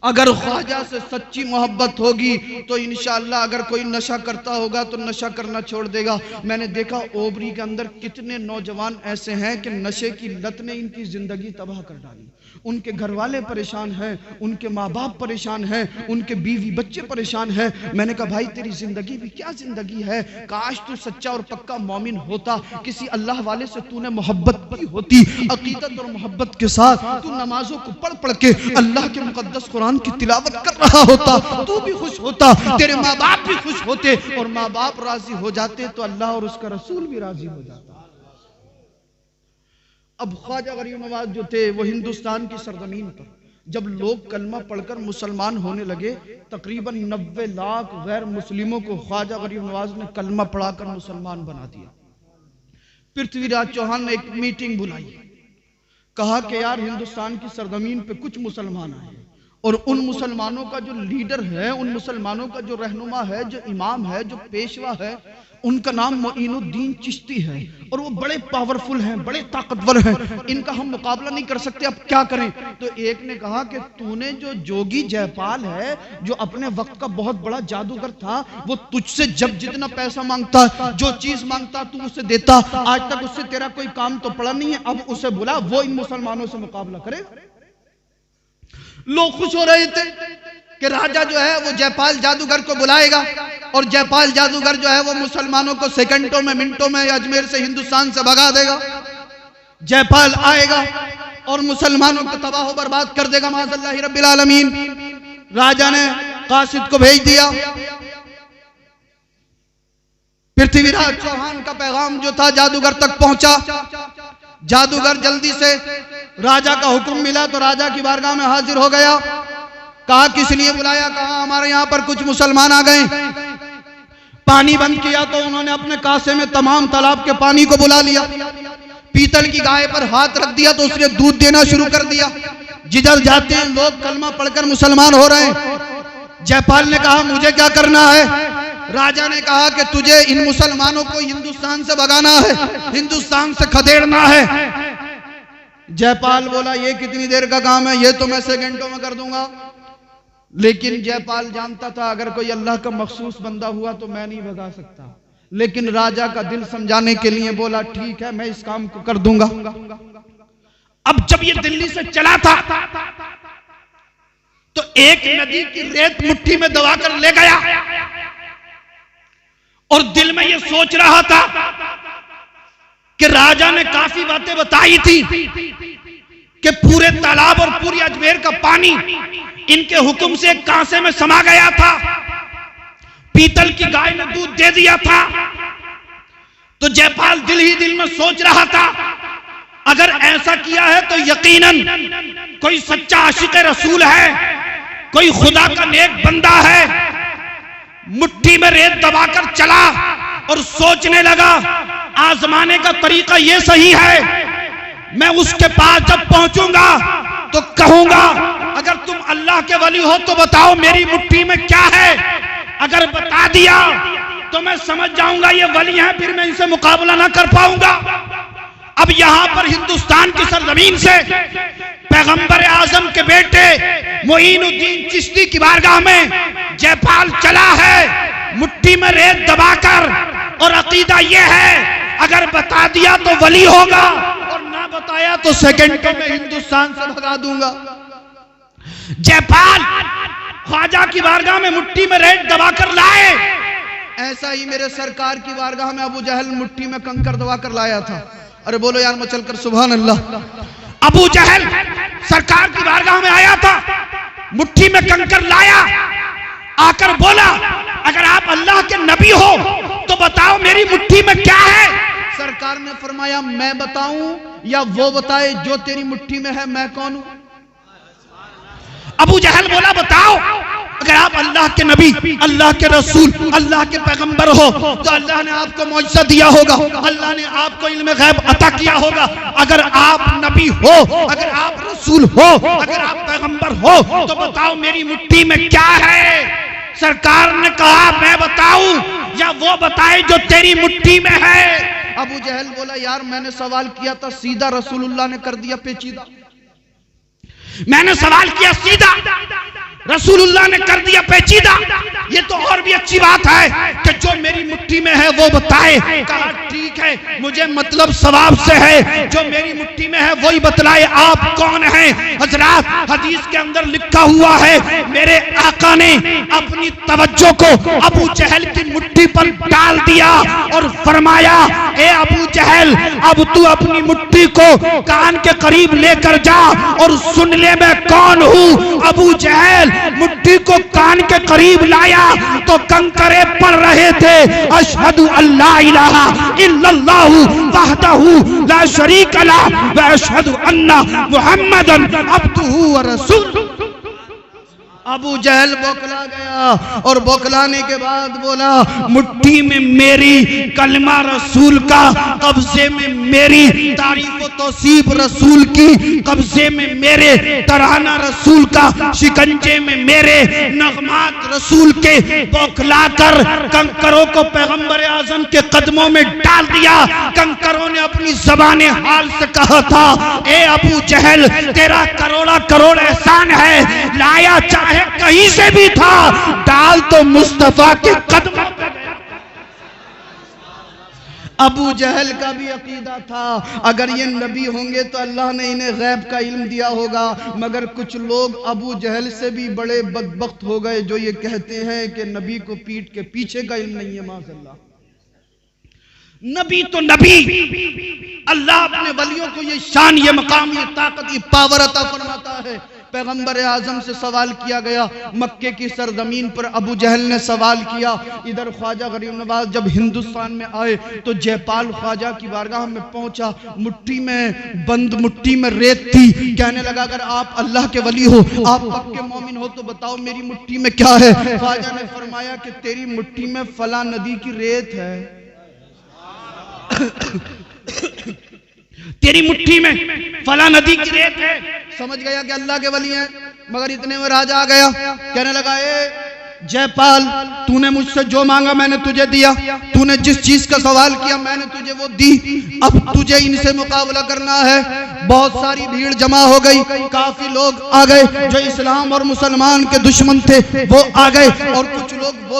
अगर ख्वाजा से सच्ची मोहब्बत होगी तो इंशाअल्लाह अगर कोई नशा करता होगा तो नशा करना छोड़ देगा। मैंने देखा ओबरी के अंदर कितने नौजवान ऐसे हैं कि नशे की लत ने इनकी जिंदगी तबाह कर डाली। उनके घर वाले परेशान हैं, उनके माँ बाप परेशान हैं, उनके बीवी बच्चे परेशान हैं। मैंने कहा भाई तेरी जिंदगी भी क्या जिंदगी है, काश तू सच्चा और पक्का मोमिन होता, किसी अल्लाह वाले से तूने मोहब्बत की होती, अकीदत और मोहब्बत के साथ तू नमाजों को पढ़ पढ़ के अल्लाह के मुकद्दस कुरान की तिलावत कर रहा होता, तू भी खुश होता, तेरे माँ बाप भी खुश होते, और माँ बाप राजी हो जाते तो अल्लाह और उसका रसूल भी राजी हो जाता। अब ख्वाजा गरीब नवाज जो थे वो हिंदुस्तान की सरजमीन पर जब लोग कलमा पढ़कर मुसलमान होने लगे, तकरीबन 90 लाख गैर मुस्लिमों को ख्वाजा गरीब नवाज ने कलमा पढ़ाकर मुसलमान बना दिया। पृथ्वीराज चौहान ने एक मीटिंग बुलाई, कहा कि यार हिंदुस्तान की सरजमीन पे कुछ मुसलमान आए और उन मुसलमानों का जो लीडर है, उन मुसलमानों का जो रहनुमा है, जो इमाम है, जो पेशवा है, उनका नाम मोइनुद्दीन चिश्ती है और वो बड़े पावरफुल हैं, बड़े ताकतवर हैं, इनका हम मुकाबला नहीं कर सकते, अब क्या करें। तो एक ने कहा कि तूने जो जोगी जयपाल है जो अपने वक्त का बहुत बड़ा जादूगर था, वो तुझसे जब जितना पैसा मांगता, जो चीज मांगता तू उसे देता, आज तक उससे तेरा कोई काम तो पड़ा नहीं है, अब उसे बुला, वो इन मुसलमानों से मुकाबला करेगा। लोग खुश हो रहे थे कि राजा जो है वो जयपाल जादूगर को बुलाएगा और जयपाल जादूगर जो है वो मुसलमानों को सेकंडों में, मिनटों में अजमेर से हिंदुस्तान से भगा देगा। जयपाल आएगा और मुसलमानों को तबाह बर्बाद कर देगा माज़अल्लाह रब्बिल आलमीन। राजा ने कासिद को भेज दिया। पृथ्वीराज चौहान का पैगाम जो था जादूगर तक पहुंचा। जादूगर जल्दी से, राजा का हुक्म मिला तो राजा की बारगाह में हाजिर हो गया। कहा किस लिए बुलाया, कहा हमारे यहाँ पर कुछ मुसलमान आ गए। पानी बंद किया तो उन्होंने अपने कासे में तमाम तालाब के पानी को बुला लिया। पीतल की गाय पर हाथ रख दिया तो उसने दूध देना शुरू कर दिया। जिधर जाते हैं लोग कलमा पढ़कर मुसलमान हो रहे हैं। जयपाल ने कहा मुझे क्या करना है। राजा ने कहा कि तुझे इन मुसलमानों को हिंदुस्तान से भगाना है, हिंदुस्तान से खदेड़ना है। जयपाल बोला ये कितनी देर का काम है, ये तो मैं सेकंडों में कर दूंगा। लेकिन जयपाल जानता था अगर कोई अल्लाह का मखसूस बंदा हुआ तो मैं नहीं भगा सकता। लेकिन राजा का दिल समझाने के लिए बोला ठीक है मैं इस काम को कर दूंगा। अब जब ये दिल्ली से चला था तो एक नदी की रेत मुट्ठी में दबाकर ले गया और दिल में ये सोच रहा था कि राजा ने काफी बातें बताई थी कि पूरे तालाब और पूरी अजमेर का पानी इनके हुक्म से एक कांसे में समा गया था, पीतल की गाय ने दूध दे दिया था। तो जयपाल दिल ही दिल में सोच रहा था, अगर ऐसा किया है तो यकीनन कोई सच्चा आशिक रसूल है, कोई खुदा का नेक बंदा है। मुट्ठी में रेत दबाकर चला और सोचने लगा, आजमाने का तरीका यह सही है। मैं उसके पास जब पहुंचूंगा तो कहूंगा, अगर तुम अल्लाह के वली हो तो बताओ मेरी मुट्ठी में क्या है। अगर बता दिया तो मैं समझ जाऊंगा ये वली है, फिर मैं इनसे मुकाबला ना कर पाऊंगा। अब यहां पर हिंदुस्तान की सरजमीन से पैगंबर आजम के बेटे मोइनुद्दीन चिश्ती की बारगाह में जयपाल चला है, मुट्ठी में रेत दबाकर, और अकीदा यह है अगर बता दिया तो वली होगा और ना बताया तो सेकंडों में हिंदुस्तान से भगा दूंगा। जयपाल ख्वाजा की बारगाह में मुट्ठी में रेत दबाकर लाए। ऐसा ही मेरे सरकार की बारगाह में अबू जहल मुट्ठी में कंकर दबाकर लाया था। अरे बोलो यार मचल कर सुभान अल्लाह। अबू जहल सरकार की बारगाह में आया था, मुट्ठी में कंकर लाया, आकर बोला, अगर आप अल्लाह के नबी हो तो बताओ मेरी मुट्ठी में क्या है। सरकार ने फरमाया, मैं बताऊं या वो बताए जो तेरी मुट्ठी में है, मैं कौन हूं। अबू जहल बोला, बताओ, अगर आप अल्लाह के नबी, अल्लाह के रसूल, अल्लाह के पैगंबर हो तो अल्लाह ने आपको मौजज़ा दिया होगा, अल्लाह ने आपको इल्म गैब अता किया होगा। अगर आप नबी हो, अगर आप रसूल हो, अगर आप पैगंबर हो तो बताओ मेरी मुट्ठी में क्या है। सरकार ने कहा, मैं बताऊं या वो बताए जो तेरी मुट्ठी में है। अबू जहल बोला, यार मैंने सवाल किया था सीधा, रसूलुल्लाह ने कर दिया पेचीदा। मैंने सवाल किया सीधा, रसूलुल्लाह ने कर दिया पेचीदा। ये तो और भी अच्छी बात है कि जो मेरी मुट्ठी में है वो बताए। कहा ठीक है, मुझे मतलब सवाब से है, जो मेरी मुट्ठी में है वही बतलाए आप कौन हैं। हजरात, हदीस के अंदर लिखा हुआ है, मेरे आका ने अपनी तवज्जो को अबू जहल की मुट्ठी पर डाल दिया और फरमाया, ए अबू जहल, अब तू अपनी मुट्ठी को कान के करीब लेकर जा और सुन ले मैं कौन हूं। अबू जहल मुट्ठी को कान के करीब लाया तो कंकरे पड़ रहे थे, अशहदु अल्ला इलाहा इल्लल्लाहु वहदहु ला शरीका लहु व अशहदु अन्ना मुहम्मदन अब्दुहु व रसूलुहु। अबू जहल बौखला गया और बौखलाने के बाद बोला, मुट्ठी में मेरी, कलमा रसूल का, कब्जे में मेरी, तारीफ व तौसीफ रसूल की, कब्जे में मेरे, तराना रसूल का, शिकंजे में मेरे, नगमात रसूल के। बौखला कर कंकरों को पैगंबर आजम के कदमों में डाल दिया। कंकरों ने अपनी ज़बाने हाल से कहा था, ए अबू जहल, तेरा करोड़ा करोड़ एहसान है, लाया चाहे कहीं से भी था, डाल तो मुस्तफा के कदमों पे गया। अबू जहल का भी अकीदा था, अगर ये नबी होंगे तो अल्लाह ने इन्हें गैब का इल्म दिया होगा। मगर कुछ लोग अबू जहल से भी बड़े बदबख्त हो गए जो ये कहते हैं कि नबी को पीठ के पीछे का इल्म नहीं है। माशअल्लाह, नबी तो नबी, अल्लाह अपने वलियों को ये शान, ये मकाम, ये ताकत, ये पावर अता फरमाता है। पैगंबर आजम से सवाल किया गया, मक्के की सरजमीन पर अबू जहल ने सवाल किया। इधर ख्वाजा गरीब नवाज जब हिंदुस्तान में आए तो जयपाल ख्वाजा की बारगाह में पहुंचा, मुट्ठी में बंद, मुट्ठी में रेत थी। कहने लगा, अगर आप अल्लाह के वली हो, आप पक्के मोमिन हो तो बताओ मेरी मुट्ठी में क्या है। ख्वाजा ने फरमाया कि तेरी मुट्ठी में फला नदी की रेत है। तेरी मुट्ठी में फला नदी की रेत है। समझ गया कि अल्लाह के वली हैं। मगर इतने में राजा आ गया, कहने लगा, ए जयपाल, तूने मुझसे जो मांगा मैंने तुझे दिया, तूने जिस चीज का सवाल किया मैंने तुझे वो दी, अब तुझे इनसे मुकाबला करना है। बहुत सारी भीड़ जमा हो गई, काफी लोग आ गए जो इस्लाम और मुसलमान के दुश्मन थे वो आ गए, और कुछ लोग वो